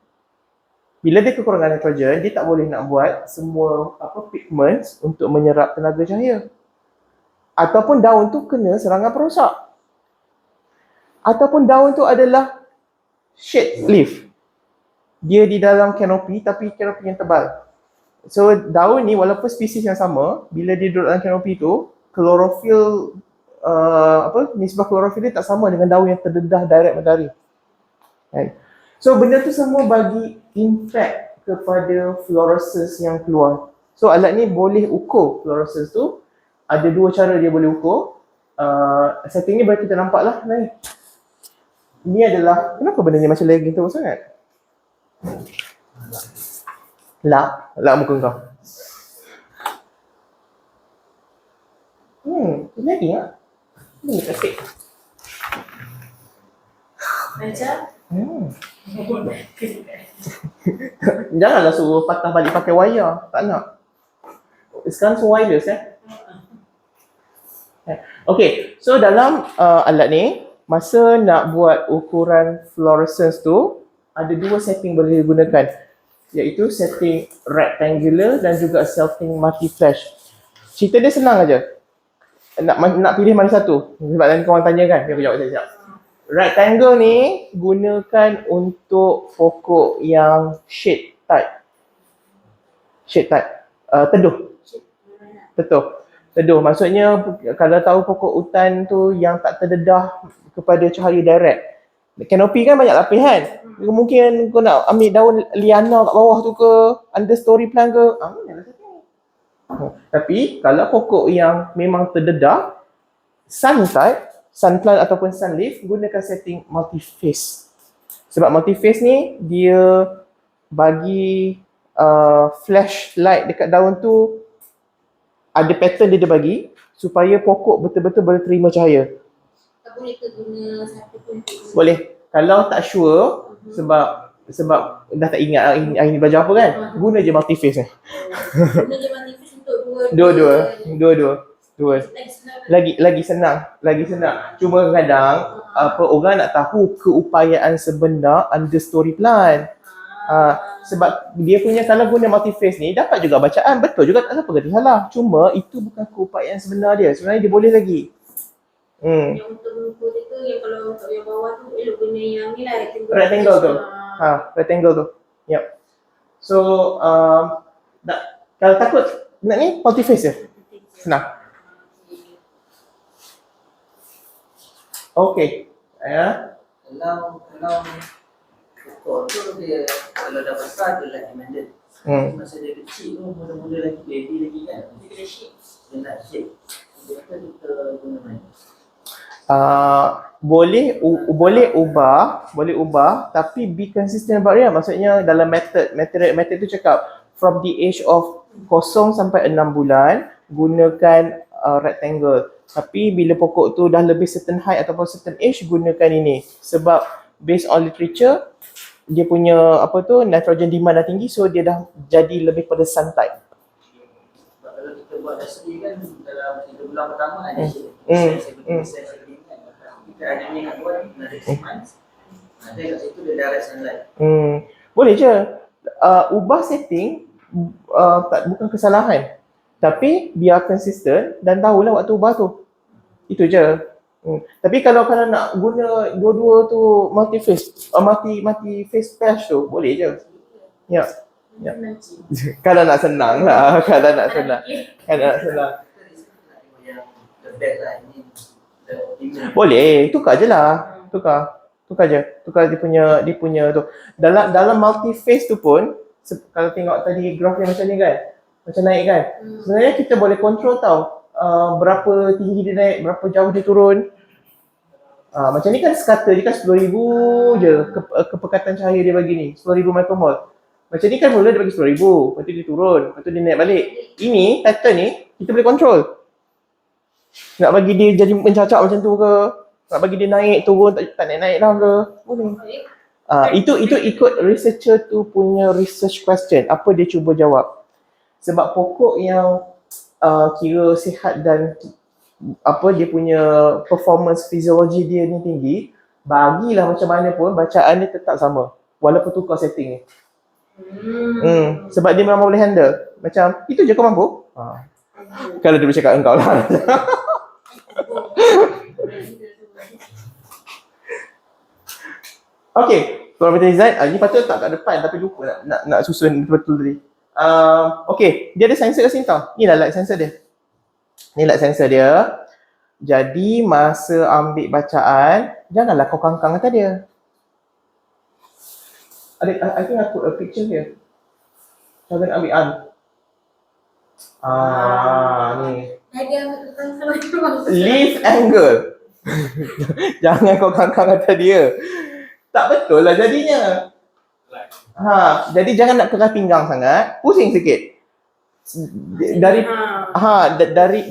A: Bila dia kekurangan nitrogen, dia tak boleh nak buat semua pigments untuk menyerap tenaga cahaya. Ataupun daun tu kena serangan perosak. Ataupun daun tu adalah shade leaf. dia di dalam kanopi tapi kanopi yang tebal. So daun ni walaupun spesies yang sama, bila dia duduk dalam kanopi tu, klorofil nisbah klorofil dia tak sama dengan daun yang terdedah direct matahari. Right. So benda tu semua bagi impact kepada fluorescence yang keluar. So alat ni boleh ukur fluorescence tu. Ada dua cara dia boleh ukur. Setting ni boleh kita nampak lah. Ini adalah, kenapa benda ni macam lagging terus sangat? Lap muka kau. Lagging lah. Ini kasih.
B: Macam?
A: Janganlah suruh patah balik pakai wayar. Tak nak. Sekarang semua wireless Okay, so dalam alat ni, masa nak buat ukuran fluorescence tu, ada dua setting boleh digunakan, iaitu setting rectangular dan juga setting multi-flash. Cerita dia senang aja. Nak pilih mana satu? Sebab nanti korang tanya kan, biar aku jawab sekejap. Rectangle ni gunakan untuk pokok yang shade type. Teduh. Maksudnya kalau tahu pokok hutan tu yang tak terdedah kepada cahaya direct. Kanopi kan banyak lapis kan? Mungkin kau nak ambil daun liana kat bawah tu ke, understory plant ke. Tapi kalau pokok yang memang terdedah, sun type, sun plant ataupun sun leaf, gunakan setting multi-phase. Sebab multi-phase ni dia bagi flashlight dekat daun tu, ada pattern dia bagi supaya pokok betul-betul boleh terima cahaya.
B: Tak boleh ke guna satu pun?
A: Boleh. Kalau tak sure, sebab dah tak ingat hari ni belajar apa kan, guna je multi-phase ni.
B: Guna je multi-phase untuk dua.
A: Lagi senang. Cuma kadang orang nak tahu keupayaan sebenar understory plant. Sebab dia punya, kalau guna multi-phase ni dapat juga bacaan, betul juga, tak apa kata salah. Cuma itu bukan keupayaan sebenar dia. Sebenarnya dia boleh lagi.
B: Yang untuk mengukur dia tu, yang kalau untuk yang bawah tu elok guna yang ni lah,
A: rectangle tu. Rectangle tu. Yep. So kalau takut nak ni multi-phase je. Senang. Okay.
C: Kalau pokok tu dia kalau dah besar dia lagi mandate. Masa dia kecil tu mula-mula lagi baby lagi kan. Dia kena shape. Dia nak shape. Dia kita guna mana?
A: Boleh ubah tapi be consistent about it. Maksudnya dalam method tu cakap from the age of 0 sampai 6 bulan gunakan rectangle. Tapi bila pokok tu dah lebih certain height ataupun certain age, gunakan ini. Sebab based on literature, dia punya nitrogen demand dah tinggi, so dia dah jadi lebih pada sun type.
C: Sebab kalau kita buat nursery kan dalam 3 bulan pertama ada shape. Kita ada ni nak buat another 6 months. Ada kat situ dia direct sunlight.
A: Boleh je. Ubah setting bukan kesalahan. Tapi biar konsisten dan tahulah waktu ubah tu. Itu je. Tapi kalau nak guna dua-dua tu multi-phase, multi-phase flash tu boleh je. Ya. Kalau nak senang lah. Kalau nak senang. Boleh, tukar je lah. Tukar je. Tukar dia punya tu. Dalam multi-phase tu pun, kalau tengok tadi graf yang macam ni kan, macam naik kan. Sebenarnya kita boleh control tau. Berapa tinggi dia naik, berapa jauh dia turun. Macam ni kan scatter dia kan 10,000 je kepekatan cahaya dia bagi ni, 10,000 micromole. Macam ni kan mula dia bagi 10,000, lepas tu dia turun, lepas tu dia naik balik. Ini pattern ni kita boleh control. Nak bagi dia jadi mencacak macam tu ke, nak bagi dia naik turun tak naik lah ke, boleh. Itu ikut researcher tu punya research question, apa dia cuba jawab. Sebab pokok yang kira sihat dan dia punya performance fiziologi dia ni tinggi, bagilah macam mana pun bacaan dia tetap sama walaupun tukar setting ni. Sebab dia memang boleh handle. Macam itu je kau mampu. Kalau dia boleh cakap engkau lah. Okay, Parameter design, ni patut tak kat depan tapi lupa nak susun betul-betul tadi. Okay, dia ada sensor kat sini tau. Ni lah light sensor dia. Ni light sensor dia. Jadi masa ambil bacaan, janganlah kau kangkang atas dia. I think I put a picture here. Cara nak ambil ni. Lift angle. Jangan kau kangkang atas dia. Tak betul lah jadinya. Jadi jangan nak keras pinggang sangat. Pusing sikit.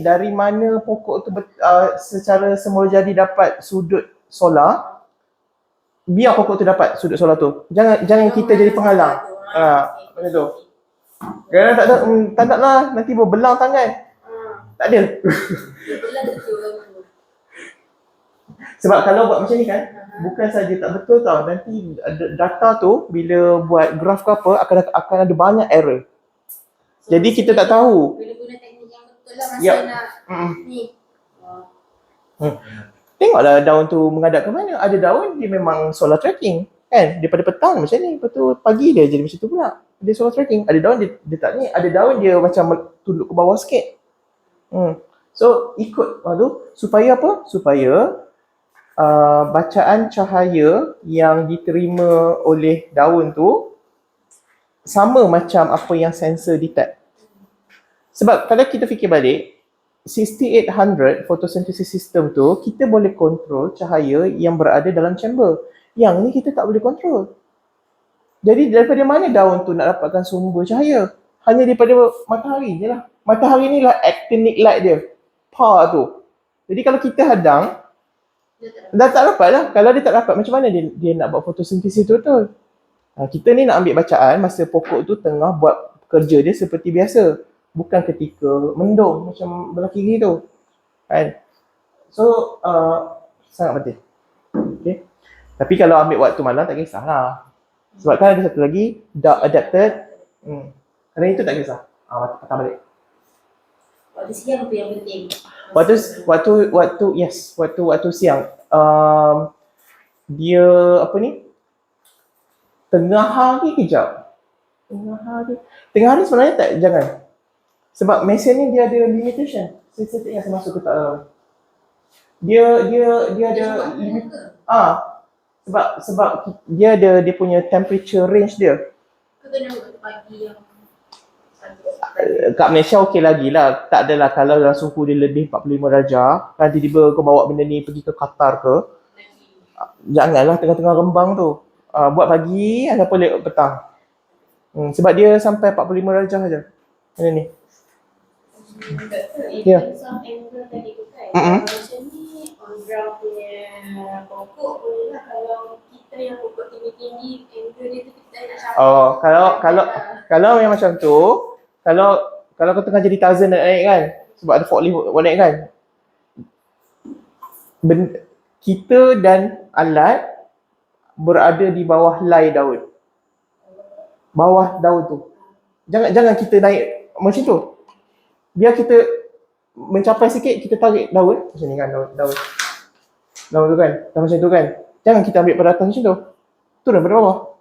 A: Dari mana pokok tu secara semula jadi dapat sudut solar, biar pokok tu dapat sudut solar tu. Jangan kita jadi penghalang. Macam tu. Kerana tak nak lah, nanti berbelang tangan. Tak ada. Sebab kalau buat macam ni kan, bukan saja tak betul tau, nanti data tu bila buat graf ke apa akan ada banyak error. Jadi kita tak tahu.
B: Bila guna teknik yang betul lah masa nak ni.
A: Tengoklah daun tu menghadap ke mana. Ada daun dia memang solar tracking kan. Daripada petang macam ni, lepas tu pagi dia jadi macam tu pula. Dia solar tracking. Ada daun dia tak ni, ada daun dia macam tunduk ke bawah sikit. So ikut tu supaya apa? Supaya bacaan cahaya yang diterima oleh daun tu sama macam apa yang sensor detect. Sebab kalau kita fikir balik, 6800 photosynthesis system tu, kita boleh kontrol cahaya yang berada dalam chamber. Yang ni kita tak boleh kontrol. Jadi daripada mana daun tu nak dapatkan sumber cahaya? Hanya daripada matahari je lah. Matahari ni lah actinic light dia. Power tu. Jadi kalau kita hadang, dah tak dapat lah. Kalau dia tak dapat, macam mana dia nak buat fotosintesis betul-betul? Kita ni nak ambil bacaan masa pokok tu tengah buat kerja dia seperti biasa. Bukan ketika mendung macam belah kiri tu. Kan? So, sangat penting. Okay. Tapi kalau ambil waktu malam tak kisahlah. Sebab kan ada satu lagi, dark adapted. Kerana itu tak kisah. Patah balik.
B: Waktu siang tu yang penting.
A: Waktu siang. Dia apa ni? Tengah hari kejap. Tengah hari sebenarnya tak, jangan. Sebab mesin ni dia ada limitation. Saya tak ingat saya masuk ke tak tahu. Dia ada limit. Sebab dia ada dia punya temperature range dia.
B: Kau kena waktu pagi yang
A: kat Malaysia okey lagi lah. Tak adalah kalau dalam suhu dia lebih 45 darjah, kan tiba-tiba kau bawa benda ni pergi ke Qatar ke. Janganlah tengah-tengah rembang tu. Buat pagi ataupun lewat petang. Sebab dia sampai 45 darjah saja. Benda ni. Ya.
B: Some angle tadi tu kan. Macam ni on ground punya pokok boleh lah. Kalau kita yang pokok tinggi-tinggi, angle dia tu kita nak capai.
A: Kalau yang macam tu, kalau kau tengah jadi Tarzan nak naik kan, sebab ada forklift buat naik kan, kita dan alat berada di bawah lay daun. Bawah daun tu. Jangan kita naik macam tu. Biar kita mencapai sikit, kita tarik daun macam ni kan, daun tu kan, dah macam tu kan. Jangan kita ambil pada atas macam tu. Turun pada bawah.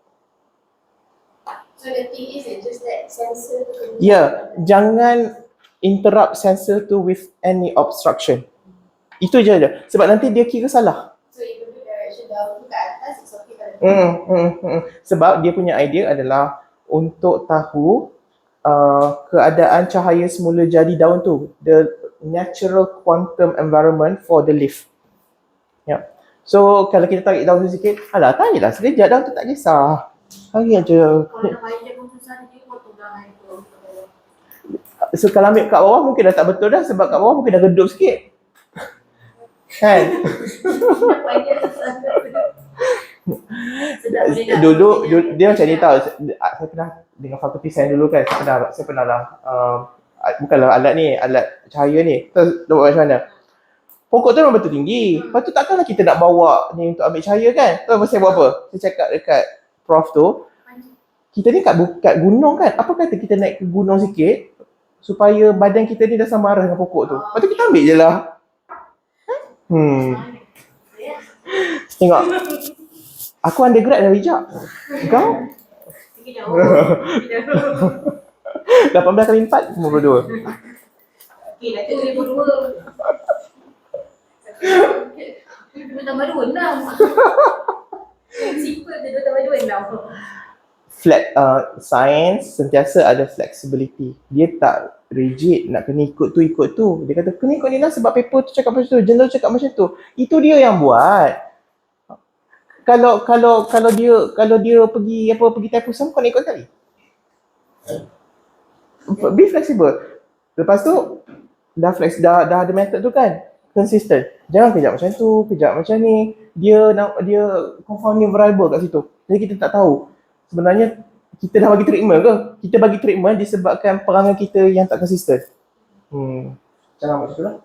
B: So the thing is just that sensor tu.
A: Jangan interrupt sensor tu with any obstruction. Itu je. Sebab nanti dia kira salah.
B: So even the direction daun tu kat atas, it's okay kalau
A: Sebab dia punya idea adalah untuk tahu keadaan cahaya semula jadi daun tu, the natural quantum environment for the leaf. So kalau kita tarik daun tu sikit, tariklah sekejap, daun tu tak kisah. Tarik je.
B: kalau nak main dia pun susah, dia pun tunggang tu.
A: So kalau ambil kat bawah mungkin dah tak betul dah, sebab kat bawah mungkin dah redup sikit. Kan? Dulu dia macam ni tau. Saya pernah dengan fakulti sains dulu kan, saya pernah lah bukanlah alat ni, alat cahaya ni. Terus buat macam mana? Pokok tu memang betul tinggi. Lepas tu takkanlah kita nak bawa ni untuk ambil cahaya kan? Terus saya buat apa? Saya cakap dekat prof tu, kita ni kat gunung kan, apa kata kita naik ke gunung sikit supaya badan kita ni dah sama arah dengan pokok tu. Lepas tu kita ambil je lah. Tengok. Aku undergrad dah hijab. Kau?
B: Sikit jauh.
A: 18 kali 4, 52.
B: Okey, dah tu 2002. 2 tambah 2, 6. Simple je 2 tambah 2, 6.
A: Science sentiasa ada flexibility. Dia tak rigid nak kena ikut tu. Dia kata kena ikut ni lah sebab paper tu cakap macam tu, journal cakap macam tu. Itu dia yang buat. Kalau dia pergi type usam, kau nak ikut sekali. Be flexible. Lepas tu dah ada method tu kan, consistent. Jangan kejap macam tu, kejap macam ni. Dia confounding variable kat situ. Jadi kita tak tahu sebenarnya kita dah bagi treatment ke? Kita bagi treatment disebabkan perangai kita yang tak konsisten. Jangan macam tu lah.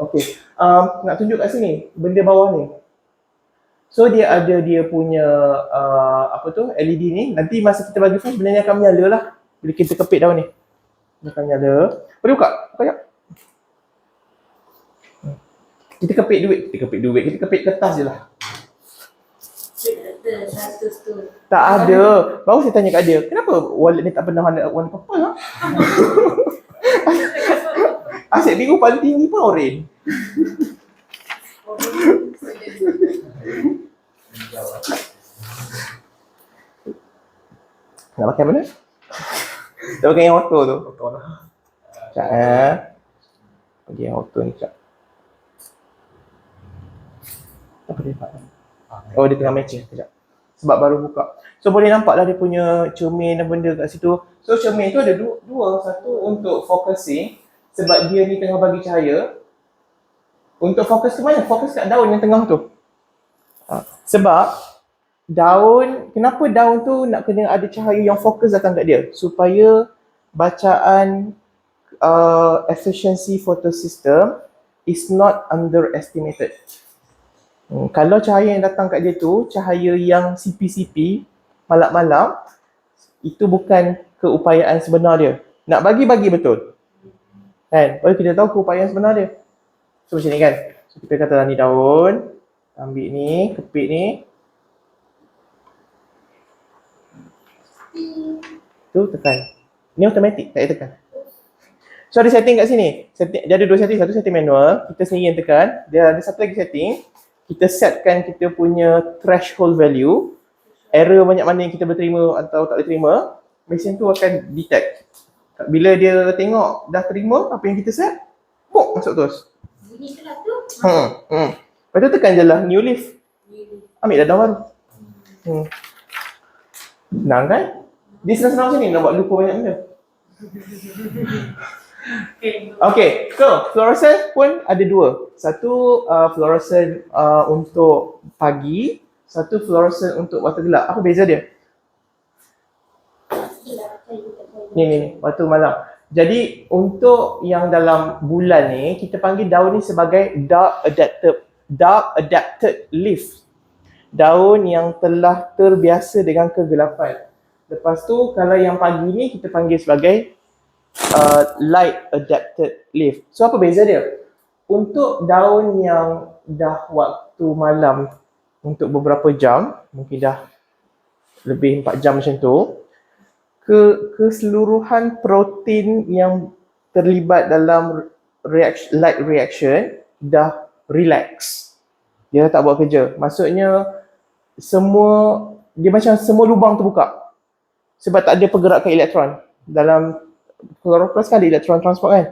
A: Okay. Nak tunjuk kat sini, benda bawah ni. So dia ada dia punya LED ni. Nanti masa kita bagi flash, benda ni akan menyala lah. Bila kita kepit daun ni. Dia akan menyala. Boleh buka? Buka jap. Kita kepit duit. Kita kepit kertas je lah. Tak ada. Baru saya tanya kat dia, kenapa wallet ni tak pernah warna purple lah? Asyik biru paling tinggi pun oren. Nak pakai mana? Nak pakai yang auto tu. Sekejap Bagi yang auto ni sekejap. Apa dia buat? Oh, dia tengah matching sekejap. Sebab baru buka. So boleh nampak lah dia punya cermin dan benda kat situ. So cermin tu ada dua. Satu untuk focusing. Sebab dia ni tengah bagi cahaya. Untuk fokus ke mana? Fokus kat daun yang tengah tu. Sebab daun, kenapa daun tu nak kena ada cahaya yang fokus datang kat dia? Supaya bacaan efficiency photosystem is not underestimated. Kalau cahaya yang datang kat dia tu, cahaya yang CP-CP, malap-malap, itu bukan keupayaan sebenar dia. Nak bagi betul. Kan? Baru kita tahu keupayaan sebenar dia. So macam ni kan. So kita katalah ni daun, ambil ni, kepit ni. Tu tekan. Ni automatic, tak payah tekan. So ada setting kat sini. Dia ada dua setting, satu setting manual, kita sendiri yang tekan. Dia ada satu lagi setting. Kita setkan kita punya threshold value, error banyak mana yang kita boleh terima atau tak boleh terima, mesin tu akan detect. Bila dia tengok dah terima apa yang kita set, masuk terus.
B: Bunyi tu lah tu.
A: Lepas tu tekan je lah new leaf. Ambil dah daun baru. Senang kan? Dia senang-senang macam ni nak buat lupa banyak benda. Okay, so fluorescent pun ada dua. Satu fluorescent untuk pagi, satu fluorescent untuk waktu gelap. Apa beza dia? Ni, waktu malam. Jadi untuk yang dalam bulan ni, kita panggil daun ni sebagai dark adapted leaf. Daun yang telah terbiasa dengan kegelapan. Lepas tu kalau yang pagi ni kita panggil sebagai light adapted leaf. So apa beza dia? Untuk daun yang dah waktu malam untuk beberapa jam, mungkin dah lebih 4 jam macam tu, keseluruhan protein yang terlibat dalam light reaction dah relax. Dia tak buat kerja. Maksudnya dia macam semua lubang terbuka. Sebab tak ada pergerakan elektron. Dalam chloroplast kan ada elektron transport kan.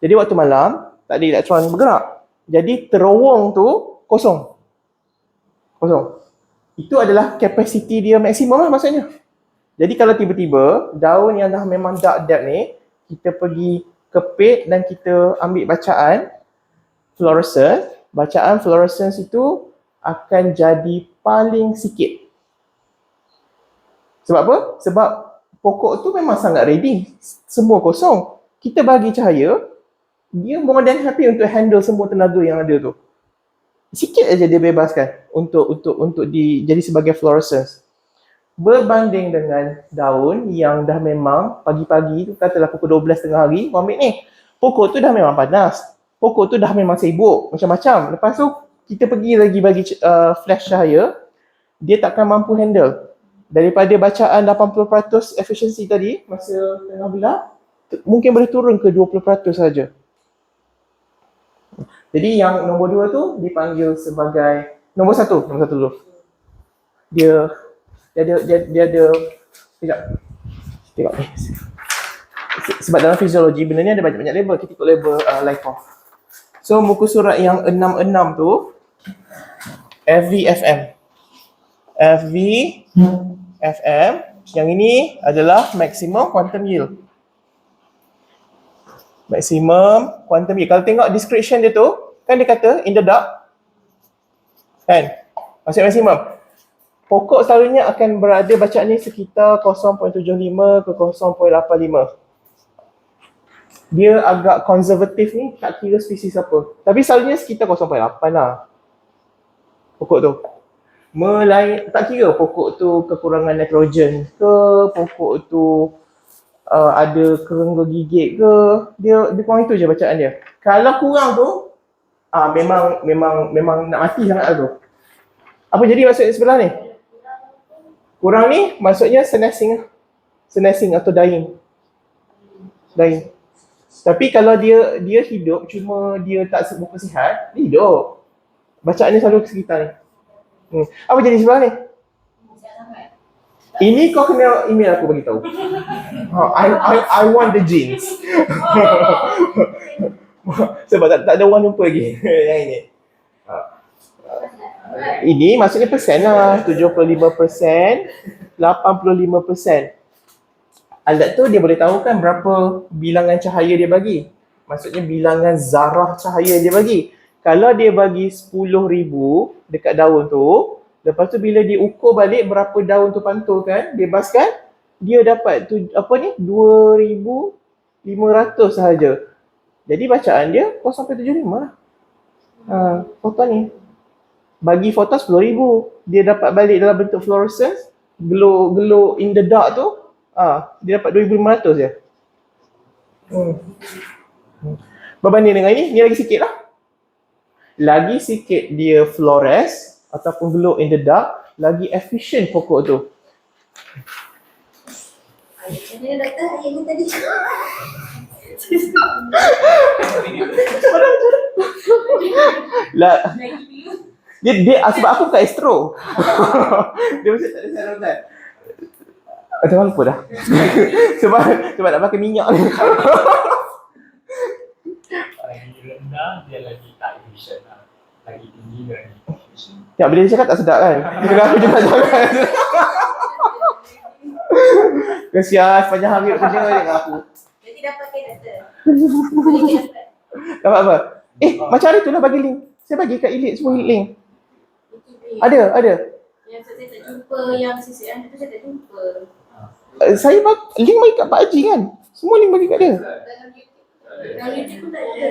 A: Jadi waktu malam tak ada elektron bergerak. Jadi terowong tu kosong. Itu adalah kapasiti dia maksimum lah maksudnya. Jadi kalau tiba-tiba daun yang dah memang dark adapt ni, kita pergi kepit dan kita ambil bacaan fluorescent, bacaan fluorescence itu akan jadi paling sikit. Sebab apa? Sebab pokok tu memang sangat ready. Semua kosong. Kita bagi cahaya, dia more than happy untuk handle semua tenaga yang ada tu. Sikit aja dia bebaskan untuk jadi sebagai fluorescence. Berbanding dengan daun yang dah memang pagi-pagi tu, katalah pukul 12 tengah hari, ambil ni. Pokok tu dah memang panas. Pokok tu dah memang sibuk, macam-macam. Lepas tu kita pergi lagi bagi flash cahaya, dia takkan mampu handle. Daripada bacaan 80% efficiency tadi, masa tengah bulan, mungkin boleh turun ke 20% saja. Jadi yang nombor 2 tu dipanggil sebagai nombor 1 dulu. Dia ada sekejap. Tengok ni. Sebab dalam fiziologi benda ni ada banyak-banyak label, kita ikut label Lycos. So muka surat yang 66 tu FVFM. FVFM yang ini adalah maximum quantum yield. Maximum quantum yield. Kalau tengok description dia tu, kan dia kata in the dark. Kan? Maksud maksimum. Pokok selalunya akan berada bacaan ni sekitar 0.75 ke 0.85. Dia agak konservatif ni, tak kira spesies apa. Tapi selalunya sekitar 0.8 lah. Pokok tu. Tak kira pokok tu kekurangan nitrogen ke, pokok tu ada kerengga gigit ke, dia kurang itu je bacaan dia. Kalau kurang tu, memang nak mati sangat lah tu. Apa jadi maksudnya sebelah ni? Kurang ni maksudnya senescing atau dying. Tapi kalau dia hidup, cuma dia tak buka sihat, dia hidup. Bacaan ni selalu sekitar ni. Apa jadi sebelah ni? Ini kau kena email aku bagi tahu. I want the genes. Sebab tak ada orang jumpa lagi yang ini. Ini maksudnya persen lah. 75%, 85%. Alat tu dia boleh tahu kan berapa bilangan cahaya dia bagi. Maksudnya bilangan zarah cahaya dia bagi. Kalau dia bagi 10,000 dekat daun tu, lepas tu bila dia ukur balik berapa daun tu pantulkan, bebaskan, dia dapat 2,500 sahaja. Jadi bacaan dia 0.75 lah. Foton ni. Bagi foton 10,000, dia dapat balik dalam bentuk fluorescence, glow in the dark tu, dia dapat 2,500 je. Berbanding dengan ini lagi sikit lah. Lagi sikit dia fluoresce ataupun glow in the dark, lagi efficient pokok tu.
B: Jadi doktor, hari ni tadi
A: lah, dia sebab aku bukan astro. Dia mesti tak ada saran. Ada lupa dah. sebab nak pakai minyak ni.
D: Lagi rendah dia lagi tak efficient lah. Lagi tinggi dia lagi efficient.
A: Ya, bila dia cakap tak sedap kan? Dia cakap aku juga jangan. Kesian sepanjang hari kerja dengan aku.
B: Jadi dapat ke doktor? Boleh dapat.
A: Dapat apa? Macam hari tu lah bagi link. Saya bagi kat Elite semua link. Ada.
B: Yang saya tak jumpa, yang CCN tu saya tak jumpa.
A: Saya link bagi kat Pak Haji kan? Semua link bagi kat dia.
B: Dalam YouTube pun tak ada.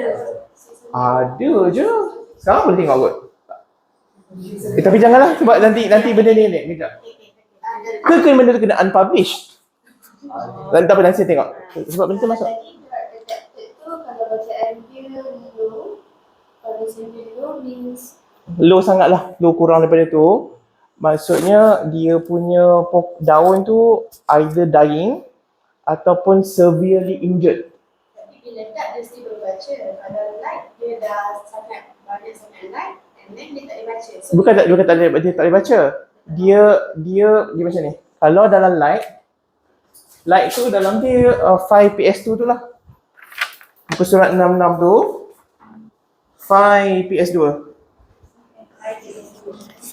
A: Ada je. Sekarang boleh tengok kot. Tapi janganlah sebab nanti benda ni kejap. Ke benda tu kena unpublished. Nanti apa nanti saya tengok. Sebab benda tu masuk.
B: Tadi adapted tu kalau bacaan dia low, kalau sample low means
A: Low sangat lah. Low kurang daripada tu. Maksudnya dia punya daun tu either dying ataupun severely injured.
B: tapi bila tak dia still berbaca. Kalau light dia dah sangat banyak sangat light and then dia tak boleh baca. So,
A: Bukan dia tak boleh baca. Dia macam ni. Kalau dalam light tu dalam dia 5 PS2 tu lah. Muka surat 66 tu 5 PS2.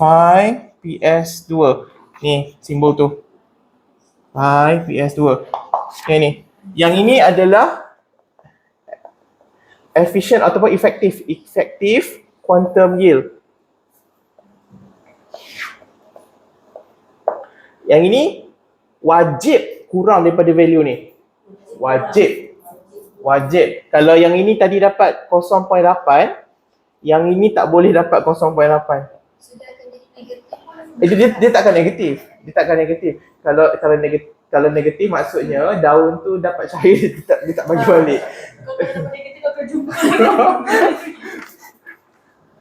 A: 5 PS2. Ni simbol tu. 5 PS2. Ni. Yang ini adalah efficient ataupun effective quantum yield. Yang ini wajib kurang daripada value ni. Wajib. Kalau yang ini tadi dapat 0.8, yang ini tak boleh dapat 0.8.
B: sudah akan jadi negatif.
A: Dia takkan negatif. Kalau negatif maksudnya daun tu dapat cahaya dia tak bagi balik.
B: Kau kalau dapat negatif akan jumpa.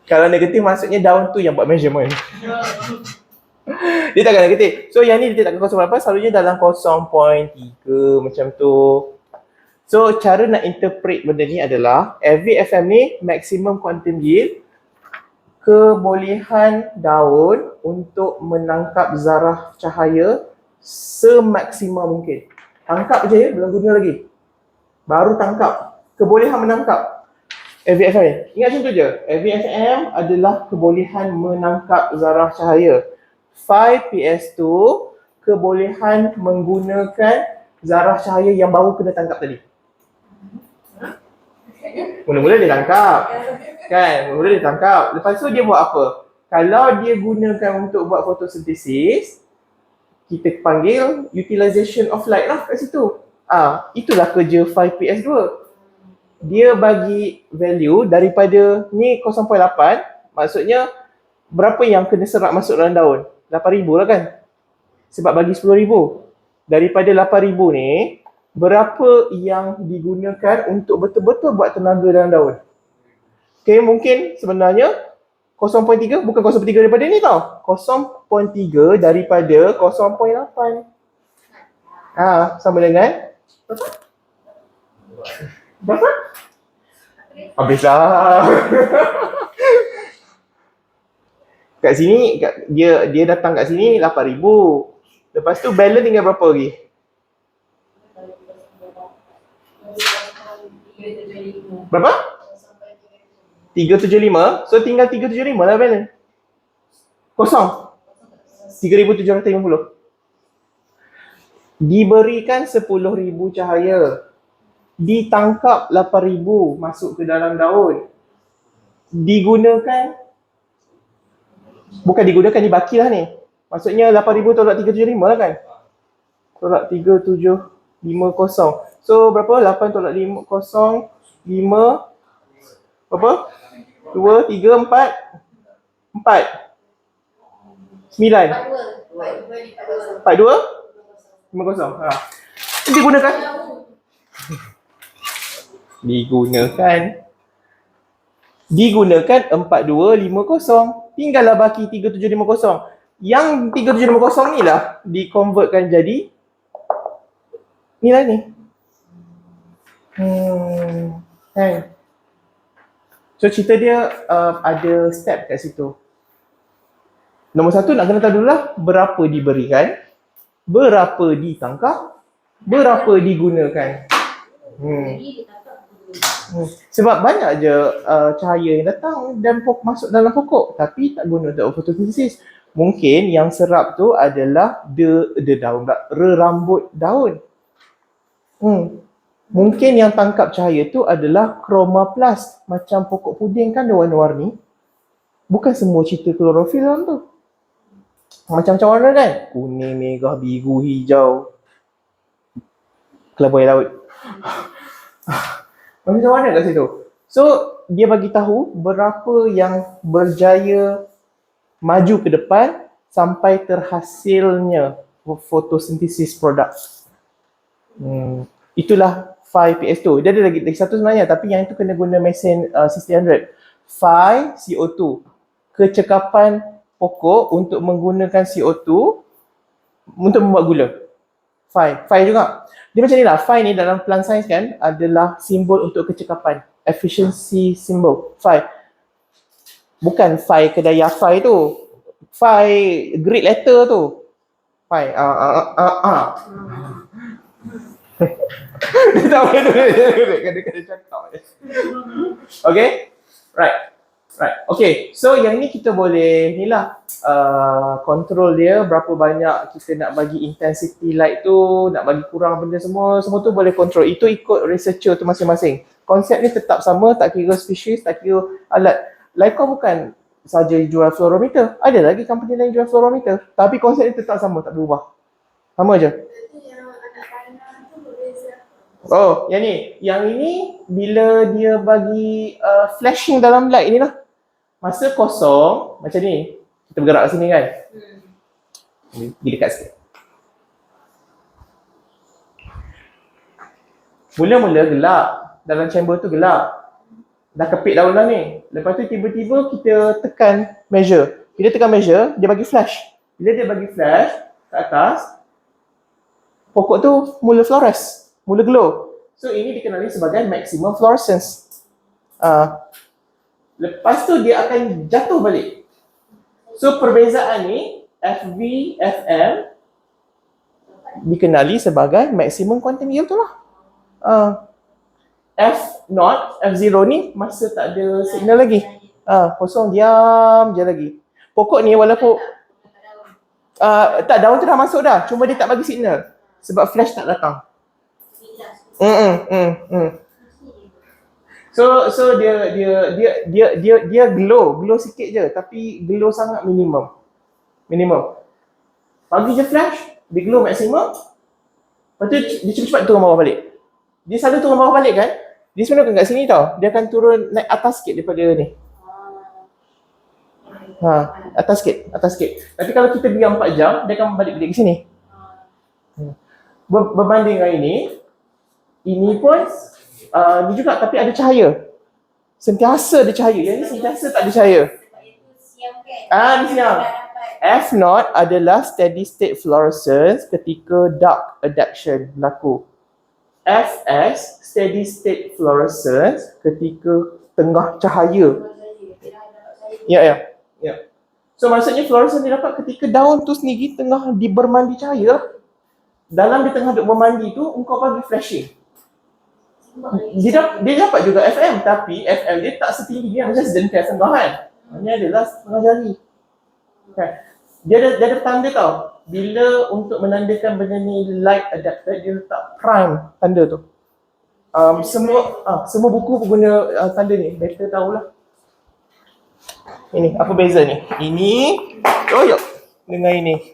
A: Kalau negatif maksudnya daun tu yang buat measurement. Dia takkan negatif. So yang ni dia takkan 0.8, selalunya dalam 0.3 macam tu. So cara nak interpret benda ni adalah FVFM ni maximum quantum yield, kebolehan daun untuk menangkap zarah cahaya semaksimal mungkin. Tangkap je ya, belum guna lagi. Baru tangkap. Kebolehan menangkap. FVFM ni. Ingat macam tu je. FVFM adalah kebolehan menangkap zarah cahaya. 5PS2 kebolehan menggunakan zarah cahaya yang baru kena tangkap tadi. Mula-mula dia tangkap. Kan? Mula-mula dia tangkap. Lepas tu dia buat apa? Kalau dia gunakan untuk buat fotosintesis, kita panggil utilization of light lah kat situ. Itulah kerja 5PS2. Dia bagi value daripada ni 0.8, maksudnya berapa yang kena serap masuk dalam daun? 8,000 lah kan? Sebab bagi 10,000. Daripada 8,000 ni, berapa yang digunakan untuk betul-betul buat tenaga dalam daun? Okay, mungkin sebenarnya 0.3 bukan 0.3 daripada ni tau. 0.3 daripada 0.8. Sama dengan berapa? Habislah. Kat sini dia datang kat sini 8,000. Lepas tu balance tinggal berapa lagi? Berapa? 375. So tinggal 375 lah balance. Kosong. 3,750. Diberikan 10,000 cahaya. Ditangkap 8,000 masuk ke dalam daun. Digunakan, bukan digunakan, dibaki lah ni. Maksudnya 8,000 tolak 375 lah kan? Tolak 3,750. So berapa? 8 tolak 5, 0, 5, berapa? 2, 3, 4, 4, 9, 42, 50. Digunakan. Digunakan 4250. Tinggallah baki 3750. Yang 3750 ni lah di-convertkan jadi ni lah ni. Kan? So cerita dia ada step kat situ. Nombor satu nak kena tahu dulu lah berapa diberikan, berapa ditangkap, berapa digunakan. Sebab banyak je cahaya yang datang dan masuk dalam pokok tapi tak guna untuk fotosintesis. Mungkin yang serap tu adalah daun, rambut daun. Mungkin yang tangkap cahaya tu adalah chromoplast. Macam pokok puding kan ada warna-warni. Bukan semua cerita klorofil dalam tu. Macam-macam warna kan? Kuning, merah, biru, hijau, kelabu air laut. Macam warna kat situ. So, dia bagi tahu berapa yang berjaya maju ke depan sampai terhasilnya fotosintesis produk. Itulah 5PS2. Dia ada lagi satu sebenarnya, tapi yang itu kena guna mesin 1600. 5CO2. Kecekapan pokok untuk menggunakan CO2 untuk membuat gula. 5 juga. Dia macam ni lah. 5 ni dalam plant science kan adalah simbol untuk kecekapan. Efficiency symbol. 5. Bukan 5 kedai Yafai tu. 5 Greek letter tu. 5. Dia tak boleh tu. Kena cakap. Okay? Right. Okay. So yang ni kita boleh ni lah control dia berapa banyak kita nak bagi intensity light tu, nak bagi kurang benda semua tu boleh control. Itu ikut researcher tu masing-masing. Konsep ni tetap sama, tak kira species, tak kira alat. Leica bukan saja jual fluorometer. Ada lagi company lain jual fluorometer. Tapi konsep ni tetap sama, tak berubah. Sama je. Oh, yang ni. Yang ini bila dia bagi flashing dalam light ni lah. Masa kosong macam ni. Kita bergerak kat sini kan. Pergi dekat sikit. Mula-mula gelap. Dalam chamber tu gelap. Dah kepit daun dah ni. Lepas tu tiba-tiba kita tekan measure. Bila tekan measure, dia bagi flash. Bila dia bagi flash ke atas, pokok tu mula fluoresce, mula glow. So ini dikenali sebagai maximum fluorescence. Lepas tu dia akan jatuh balik. So perbezaan ni FV, FM dikenali sebagai maximum quantum yield tu lah. F0, F0 ni masa tak ada signal lagi. Kosong diam je lagi. Pokok ni walaupun tak, daun tu dah masuk dah, cuma dia tak bagi signal sebab flash tak datang. So dia glow sikit je, tapi glow sangat minimum. Bagi je flash, dia glow maksimum. Lepas tu dia cepat-cepat turun bawah balik. Dia selalu turun bawah balik kan? Dia sebenarnya bukan kat sini tau. Dia akan turun naik atas sikit daripada ni. Atas sikit. Tapi kalau kita diam 4 jam, dia akan balik-balik ke sini. Berbanding dengan ini pun ni juga tapi ada cahaya. Sentiasa ada cahaya. Yang ni sentiasa tak ada cahaya. Dia siang. F0 adalah steady state fluorescence ketika dark adduction berlaku. Fs steady state fluorescence ketika tengah cahaya. Ya. So maksudnya fluorescence didapat ketika daun tu sendiri tengah bermandi cahaya. Dalam dia tengah duk bermandi tu, engkau bagi flashing. Dia dapat juga FM, tapi FM dia tak setinggi yang macam sejengkal senggahan. Ini adalah setengah jari. Okay. Dia ada tanda tau. Bila untuk menandakan benda ni light adapted, dia letak prime tanda tu. Semua buku pun guna tanda ni. Better tahulah. Ini apa beza ni? Ini dengan ini.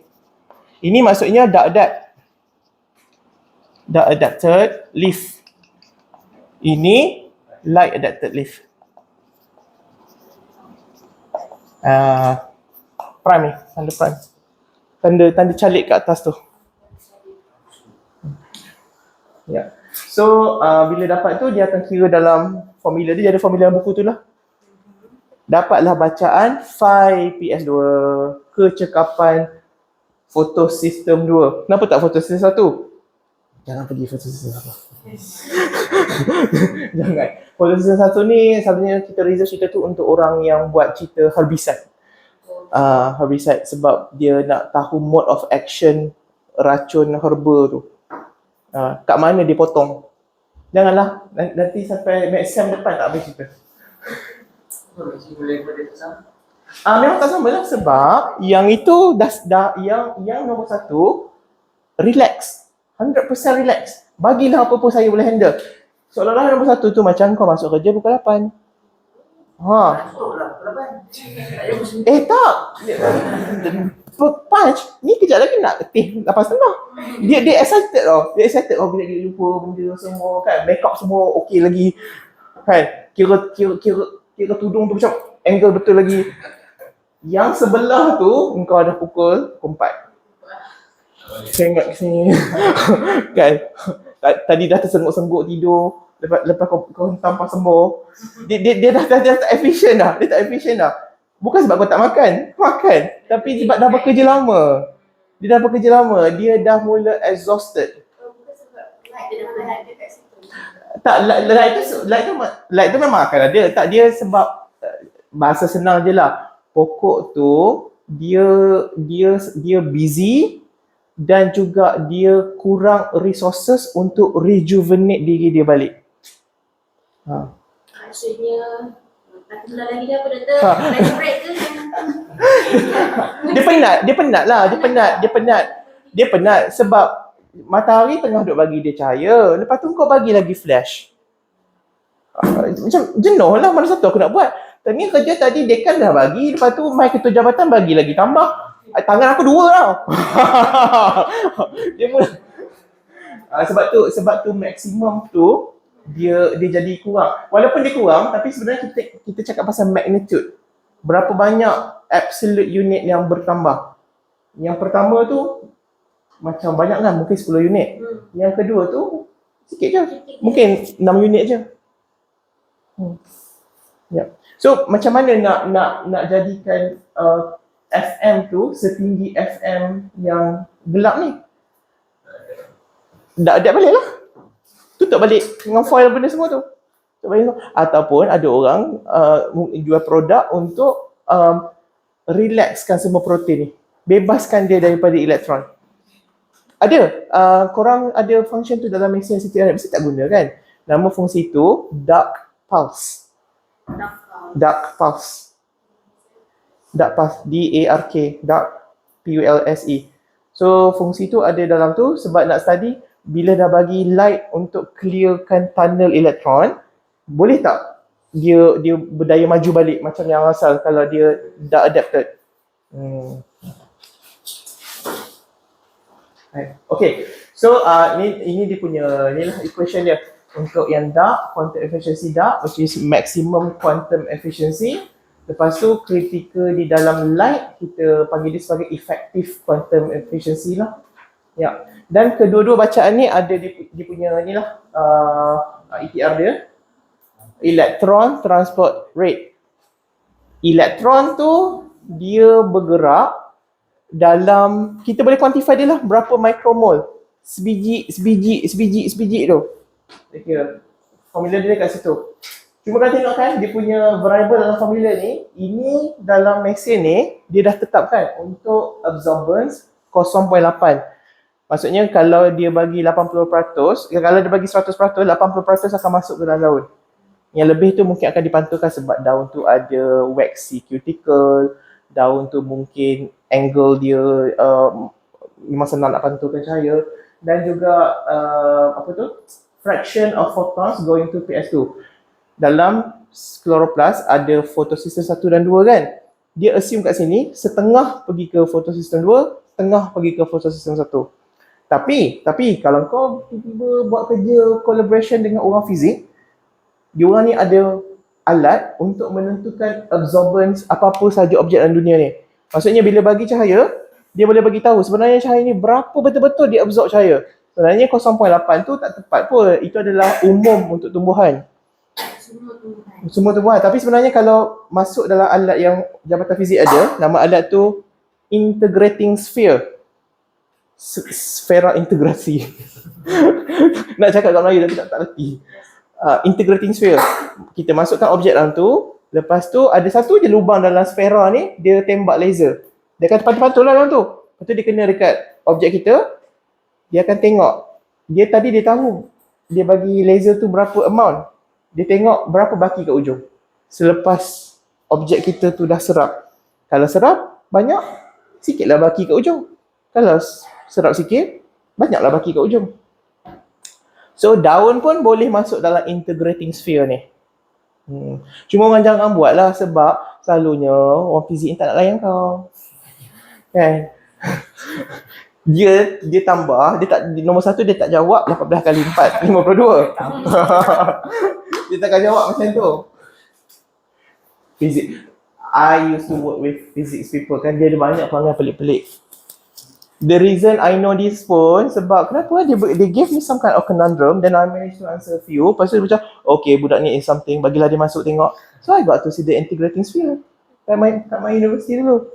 A: Ini maksudnya dark adapted leaf. Ini light adapted leaf. Prime ni, tanda prime. Tanda calik kat atas tu. Ya. So bila dapat tu dia akan kira dalam formula dia, ada formula dalam buku tu lah. Dapatlah bacaan phi PS2, kecekapan fotosistem 2. Kenapa tak fotosistem 1? Jangan pergi fotosistem 1. Jangan. Fotosistem 1 ni selalunya kita research cerita tu untuk orang yang buat cerita herbicide. Herbicide sebab dia nak tahu mode of action racun herba tu. Kat mana dia potong. Janganlah, nanti sampai exam depan tak habis cerita. Memang tak sama lah sebab yang itu yang nombor 1 relax. 100% relax. Bagilah apa-apa saya boleh handle. Seolah-olah nombor 1 tu macam kau masuk kerja pukul 8. Tak. Punch ni kejap lagi nak 8.30. Dia excited tau. Dia excited bila dia jumpa benda semua kan. Makeup semua okey lagi. Kan? Kira tudung tu macam angle betul lagi. Yang sebelah tu engkau dah pukul 4. Saya ingat ke sini. Kan? Tadi dah tersengguk-sengguk tidur. Lepas kau hentam pasembur. Dia dah tak efisien dah. Dia tak efisien dah. Bukan sebab kau tak makan. Tapi sebab dah bekerja lama. Dia dah mula exhausted.
B: Bukan sebab light dia dah berhad dekat situ.
A: Tak, light tu memang akan ada. Tak, dia sebab bahasa senang je lah. Pokok tu dia busy dan juga dia kurang resources untuk rejuvenate diri dia balik.
B: Maksudnya tak kenal lagi dia apa doktor? Lagi break ke?
A: Dia penat sebab matahari tengah duk bagi dia cahaya. Lepas tu kau bagi lagi flash. Macam jenuh lah, mana satu aku nak buat. Tapi kerja tadi dekan dah bagi. Lepas tu mai ketua jabatan bagi lagi tambah. Tangan aku 2 tau. Dia mula. Sebab tu maksimum tu dia jadi kurang. Walaupun dia kurang, tapi sebenarnya kita cakap pasal magnitude. Berapa banyak absolute unit yang bertambah. Yang pertama tu macam banyak kan, mungkin 10 unit. Yang kedua tu sikit je. Mungkin 6 unit je. So macam mana nak jadikan FM tu setinggi FM yang gelap ni. Dah balik lah. Tutup balik dengan foil benda semua tu. Tutup balik semua. Ataupun ada orang jual produk untuk relaxkan semua protein ni. Bebaskan dia daripada elektron. Ada. Korang ada function tu dalam mesin CTR, mesti tak guna kan? Nama fungsi tu dark pulse. Dark pulse. Dark pulse. D-A-R-K. Dark P-U-L-S-E. So fungsi tu ada dalam tu sebab nak study bila dah bagi light untuk clearkan tunnel elektron, boleh tak dia berdaya maju balik macam yang asal kalau dia dah adapted. Okay, so ini dia punya inilah equation dia untuk yang dark, quantum efficiency dark, which is maximum quantum efficiency. Lepas tu critical di dalam light, kita panggil dia sebagai effective quantum efficiency lah. Ya. Dan kedua-dua bacaan ni ada dia punya inilah ETR dia. Electron transport rate. Elektron tu dia bergerak dalam, kita boleh quantify dia lah berapa micromole. Sebiji tu. Kira formula dia kat situ. Cuma kalau tengok kan, dia punya variable dalam formula ni, ini dalam mesin ni, dia dah tetapkan untuk absorbance 0.8. Maksudnya kalau dia bagi 80%, kalau dia bagi 100%, 80% akan masuk ke dalam daun. Yang lebih tu mungkin akan dipantulkan sebab daun tu ada waxy cuticle, daun tu mungkin angle dia memang senang nak pantulkan cahaya, dan juga fraction of photons going to PS2. Dalam chloroplast ada photosystem 1 dan 2 kan. Dia assume kat sini setengah pergi ke photosystem 2, setengah pergi ke photosystem 1. Tapi kalau kau tiba-tiba buat kerja collaboration dengan orang fizik, diorang ni ada alat untuk menentukan absorbance apa-apa sahaja objek dalam dunia ni. Maksudnya bila bagi cahaya, dia boleh bagi tahu sebenarnya cahaya ni berapa betul-betul dia absorb cahaya. Sebenarnya 0.8 tu tak tepat pun. Itu adalah umum untuk tumbuhan. Semua tumbuhan. Tapi sebenarnya kalau masuk dalam alat yang Jabatan Fizik ada, nama alat tu integrating sphere. Sfera integrasi. Nak cakap kat Melayu tapi tak reti. Integrating sphere. Kita masukkan objek dalam tu, lepas tu ada satu je lubang dalam sfera ni, dia tembak laser. Dia akan pantul-pantul lah dalam tu. Lepas tu dia kena dekat objek kita, dia akan tengok. Dia tahu dia bagi laser tu berapa amount. Dia tengok berapa baki kat ujung. Selepas objek kita tu dah serap. Kalau serap banyak, sikitlah baki kat ujung. Kalau serap sikit, banyaklah baki kat ujung. So daun pun boleh masuk dalam integrating sphere ni. Cuma orang jangan buat lah sebab selalunya orang fizik ni tak nak layan kau. Kan? Dia tambah, nombor 1 dia tak jawab 18 kali 4, 52. Dia takkan jawab macam tu. Fizik. I used to work with physics people kan, dia ada banyak perangai pelik-pelik. The reason I know this pun sebab kenapa they gave me some kind of conundrum, then I managed to answer a few. Lepas tu dia macam, okay budak ni is something, bagilah dia masuk tengok. So I got to see the integrating sphere kat my university dulu.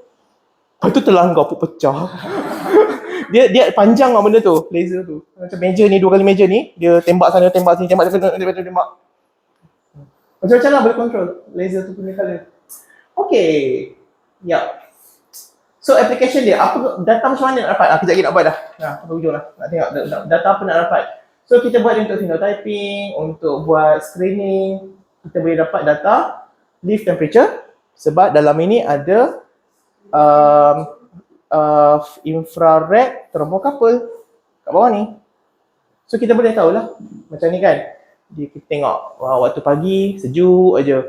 A: Lepas tu telah kau pecah. dia panjang lah benda tu, laser tu. Macam meja ni, 2 kali meja ni, dia tembak sana, tembak sini, tembak. Macam-macam lah boleh control laser tu punya colour. Okay. Ya. So application dia, apa data macam mana nak dapat? Kejap lagi nak buat dah. Sampai hujung lah. Nak tengok data apa nak dapat. So kita buat dia untuk phenotyping, untuk buat screening. Kita boleh dapat data leaf temperature sebab dalam ini ada infrared thermocouple kat bawah ni. So kita boleh tahulah macam ni kan. Kita tengok waktu pagi sejuk aja.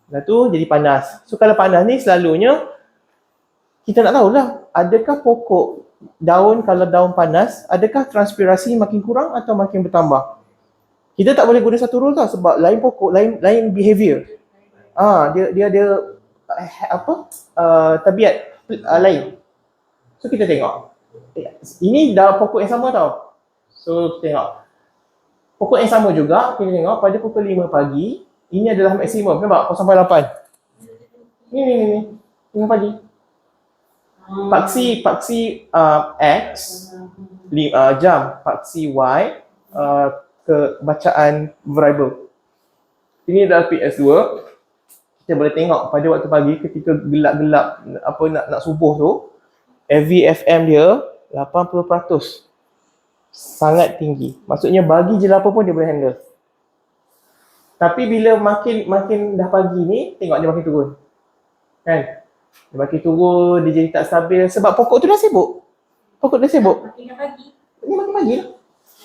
A: Lepas tu jadi panas. So kalau panas ni selalunya kita nak tahulah, adakah pokok daun, kalau daun panas, adakah transpirasi makin kurang atau makin bertambah? Kita tak boleh guna satu rule tau sebab lain pokok, lain behavior. Dia ada tabiat lain. So kita tengok. Ini dah pokok yang sama tau. So kita tengok. Pokok yang sama juga, kita tengok pada pukul 5 pagi, ini adalah maksimum. Nampak? 0.8. Ni. 5 pagi. Paksi X jam, paksi Y ke bacaan variable. Ini adalah PS2. Kita boleh tengok pada waktu pagi ketika gelap-gelap apa nak subuh tu, AVFM dia 80%. Sangat tinggi. Maksudnya bagi je apa pun dia boleh handle. Tapi bila makin dah pagi ni, tengok dia makin turun. Kan? Dia makin turun, dia jadi tak stabil sebab pokok tu dah sibuk. Pokok dah sibuk.
B: Makin dah pagi.
A: Ini makin pagi lah.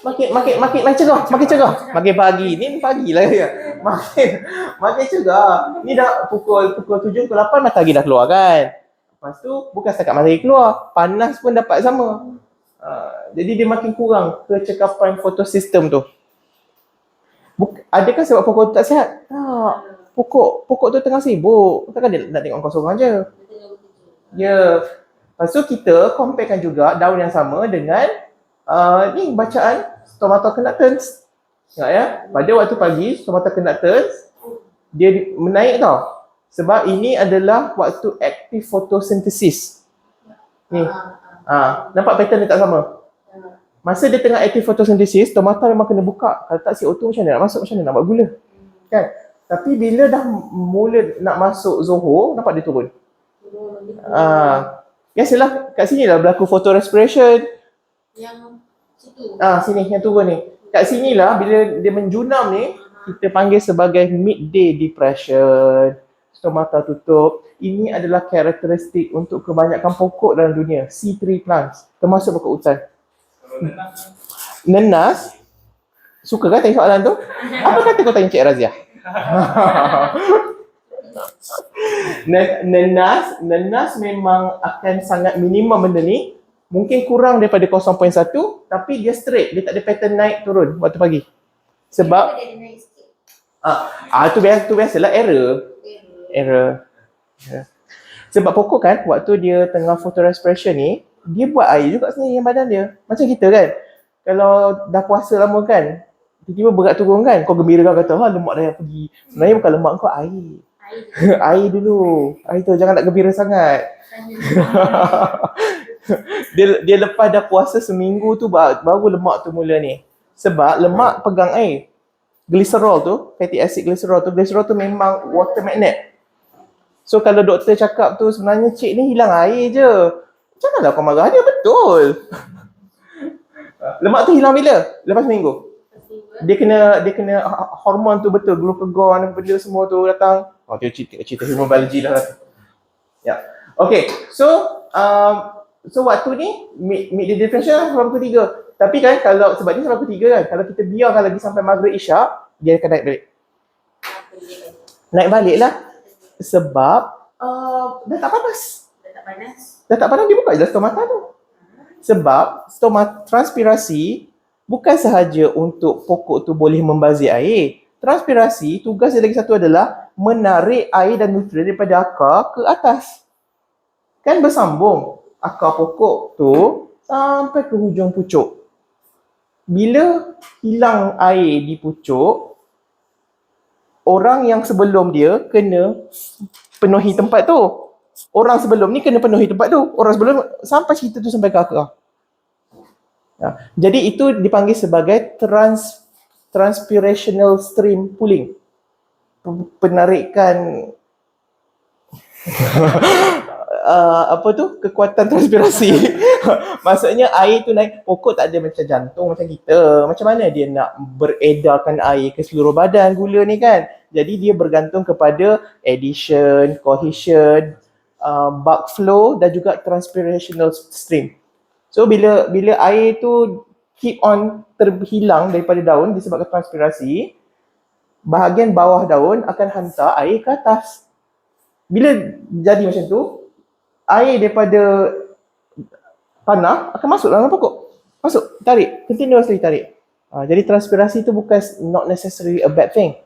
A: Makin cerah. Makin pagi. Ni pagi lah ya. Makin cerah. Ni dah pukul 7, pukul 8 matahari dah keluar kan. Lepas tu bukan setakat matahari keluar, panas pun dapat sama. Jadi dia makin kurang kecekapan fotosistem tu. Adakah sebab pokok tu tak sihat? Tak. Pokok tu tengah sibuk. Takkan dia nak tengok kau seorang je. Ya. Lepas tu kita comparekan juga daun yang sama dengan ni bacaan stomatoconductans. Tengok ya. Pada waktu pagi stomatoconductans dia menaik tau. Sebab ini adalah waktu active photosynthesis. Ni. Nampak pattern dia tak sama? Masa dia tengah active photosynthesis, stomata memang kena buka. Kalau tak CO2 macam mana nak masuk, macam mana nak buat gula. Kan? Tapi bila dah mula nak masuk Zohor, nampak dia turun. Biasalah kat sini lah berlaku photorespiration.
B: Yang situ.
A: Sini yang turun ni. Kat sini lah bila dia menjunam ni, kita panggil sebagai midday depression. Stomata tutup. Ini adalah karakteristik untuk kebanyakan pokok dalam dunia. C3 plants. Termasuk pokok hutan. Nenas. Suka kan tengok soalan tu? Apa kata kau tanya Cik Razia? Nenas memang akan sangat minimum benda ni. Mungkin kurang daripada 0.1 tapi dia straight. Dia tak ada pattern naik turun waktu pagi. Sebab tu biasalah error. Sebab pokok kan waktu dia tengah photorespiration ni, dia buat air juga sendiri yang badan dia. Macam kita kan, kalau dah puasa lama kan, tiba-tiba berat turun kan, kau gembira kau kata, lemak dah pergi. Sebenarnya bukan lemak kau, air. Air dulu. Air tu jangan nak gembira sangat. dia lepas dah puasa seminggu tu baru lemak tu mula ni. Sebab lemak pegang air. Glycerol tu, fatty acid glycerol tu memang water magnet. So kalau doktor cakap tu sebenarnya cik ni hilang air je. Janganlah kau marah dia, betul. Lemak tu hilang bila? Lepas seminggu. Dia kena hormon tu betul, glucagon benda semua tu datang. Dia cerita human biology dah. Ya. Okay. So waktu ni mid depression sebab pukul 3. Tapi kan kalau sebab ni sebab pukul 3 kan, kalau kita biarkan lagi sampai maghrib isyak, dia akan naik balik. Naik balik lah. Sebab dah tak panas. Dah tak panas dia buka je stomata tu. Sebab transpirasi bukan sahaja untuk pokok tu boleh membazir air. Transpirasi tugas dia lagi satu adalah menarik air dan nutrien daripada akar ke atas. Kan bersambung akar pokok tu sampai ke hujung pucuk. Bila hilang air di pucuk, orang yang sebelum dia kena penuhi tempat tu. Orang sebelum ni kena penuhi tempat tu. Orang sebelum sampai cerita tu sampai ke akar. Jadi itu dipanggil sebagai transpirational stream pooling. Penarikan kekuatan transpirasi. Maksudnya air tu naik, pokok tak ada macam jantung macam kita. Macam mana dia nak beredarkan air ke seluruh badan gula ni kan? Jadi dia bergantung kepada addition, cohesion, bulk flow dan juga transpirational stream. So bila air tu keep on terhilang daripada daun disebabkan transpirasi, bahagian bawah daun akan hantar air ke atas. Bila jadi macam tu, air daripada tanah akan masuk dalam pokok. Masuk, tarik, continuously tarik. Jadi transpirasi tu bukan not necessarily a bad thing.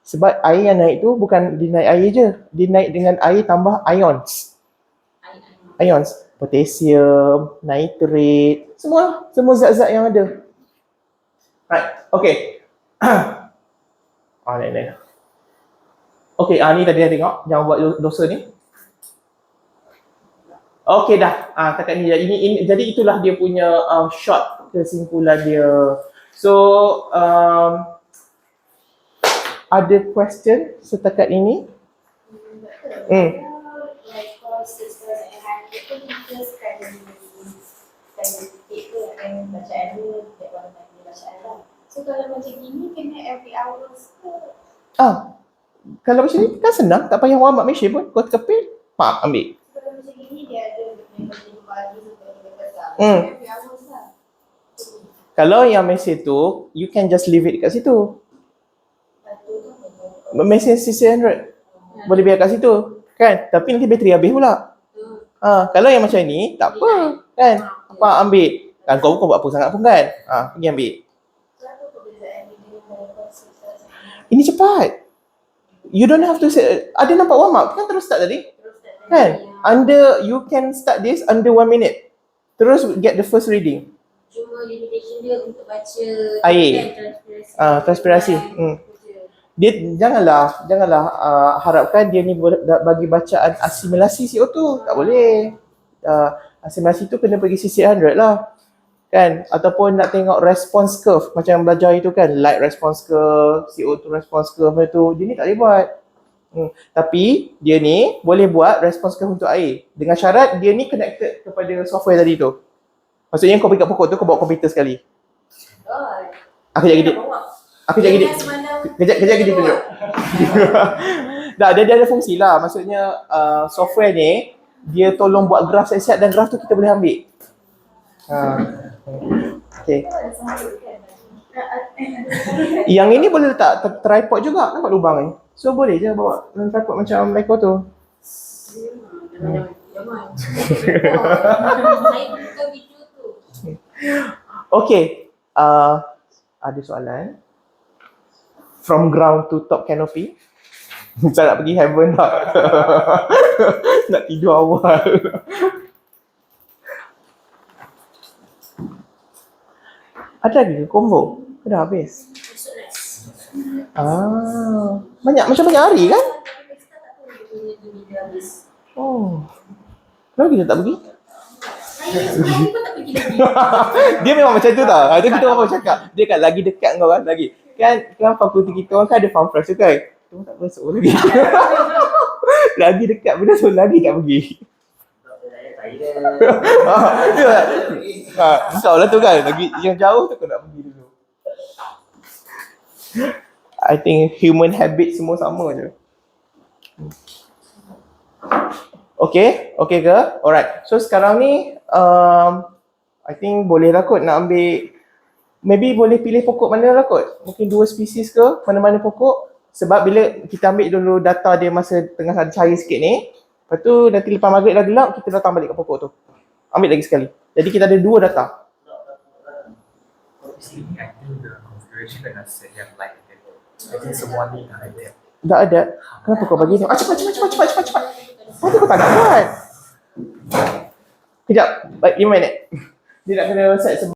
A: Sebab air yang naik tu bukan dia naik air je, dia naik dengan air tambah ions. Ions, potasium, nitrate, semua zat-zat yang ada. Right, okay. Naik. Okay, ni tadi dah tengok, jangan buat dosa ni. Okey dah. Takat ni. Ini jadi itulah dia punya short kesimpulan dia. So, ada question setakat ini?
B: Like for 6,800 pun kita sekali titik tu akan bacaan dia, tiap orang nak dia bacaan lah. So kalau macam gini kena every hours ke?
A: Kalau macam ni kan senang, tak payah warm up mesin pun. Kau terkepil, ambil.
B: Kalau macam gini dia ada macam pagi sampai petang. Every hours lah.
A: Kalau yang mesin tu, you can just leave it kat situ. Mesin 600 boleh biar kat situ kan, tapi nanti bateri habis pula. Kalau yang macam ni tak apa kan, ambil kan, kau buat apa sangat pun kan, pergi ambil.
B: So apa perbezaan dia dengan
A: Ini cepat, you don't have to say, ada nampak warm up kan, terus start tadi kan, you can start this under 1 minute, terus get the first reading.
B: Cuma limitation dia untuk baca
A: Air. Transpirasi. Dia janganlah harapkan dia ni bagi bacaan asimilasi CO2, tak boleh. Asimilasi tu kena pergi C600 lah kan, ataupun nak tengok response curve macam belajar itu kan, light response curve, CO2 response curve tu, dia ni tak boleh buat. Tapi dia ni boleh buat response curve untuk air dengan syarat dia ni connected kepada software tadi tu. Maksudnya kau pergi kat pokok tu, kau bawa komputer sekali. Aku jadi kejap gini tunjuk. Dia ada fungsi lah. Maksudnya software ni dia tolong buat graf siap-siap dan graf tu kita boleh ambil. Okay. Yang ini boleh letak tripod juga, nampak lubang ni. So boleh je bawa tripod macam Meko tu. Okay. Ada soalan? From ground to top canopy. Saya nak pergi heaven tak? Nak tidur awal. Ada lagi ke combo? Dah habis. Macam banyak hari kan? Oh. Kenapa kita tak pergi? Dia memang macam tu tau. Itu kita orang cakap. Dia kan lagi dekat kau kan lagi. Kan fakulti kita orang kan ada farm fresh tu kan. Kita tak masuk lagi. Lagi dekat benda tu lagi tak pergi. Kau lah tu kan. Lagi yang jauh tu kau nak pergi dulu. I think human habit semua sama je. Okay ke? Alright. So sekarang ni I think boleh lah kot nak ambil, maybe boleh pilih pokok mana lah kot. Mungkin 2 spesies ke, mana-mana pokok. Sebab bila kita ambil dulu data dia masa tengah ada cahaya sikit ni, lepas tu nanti lepas maghrib dah gelap, kita datang balik ke pokok tu. Ambil lagi sekali. Jadi kita ada 2 data.
D: Sini I think the configuration dengan set yang light kan. I think semua ni dah ada.
A: Dah ada. Kenapa kau bagi ni? Cepat. Kenapa kau tak nak buat? Kejap, 5 minit. Dia nak kena set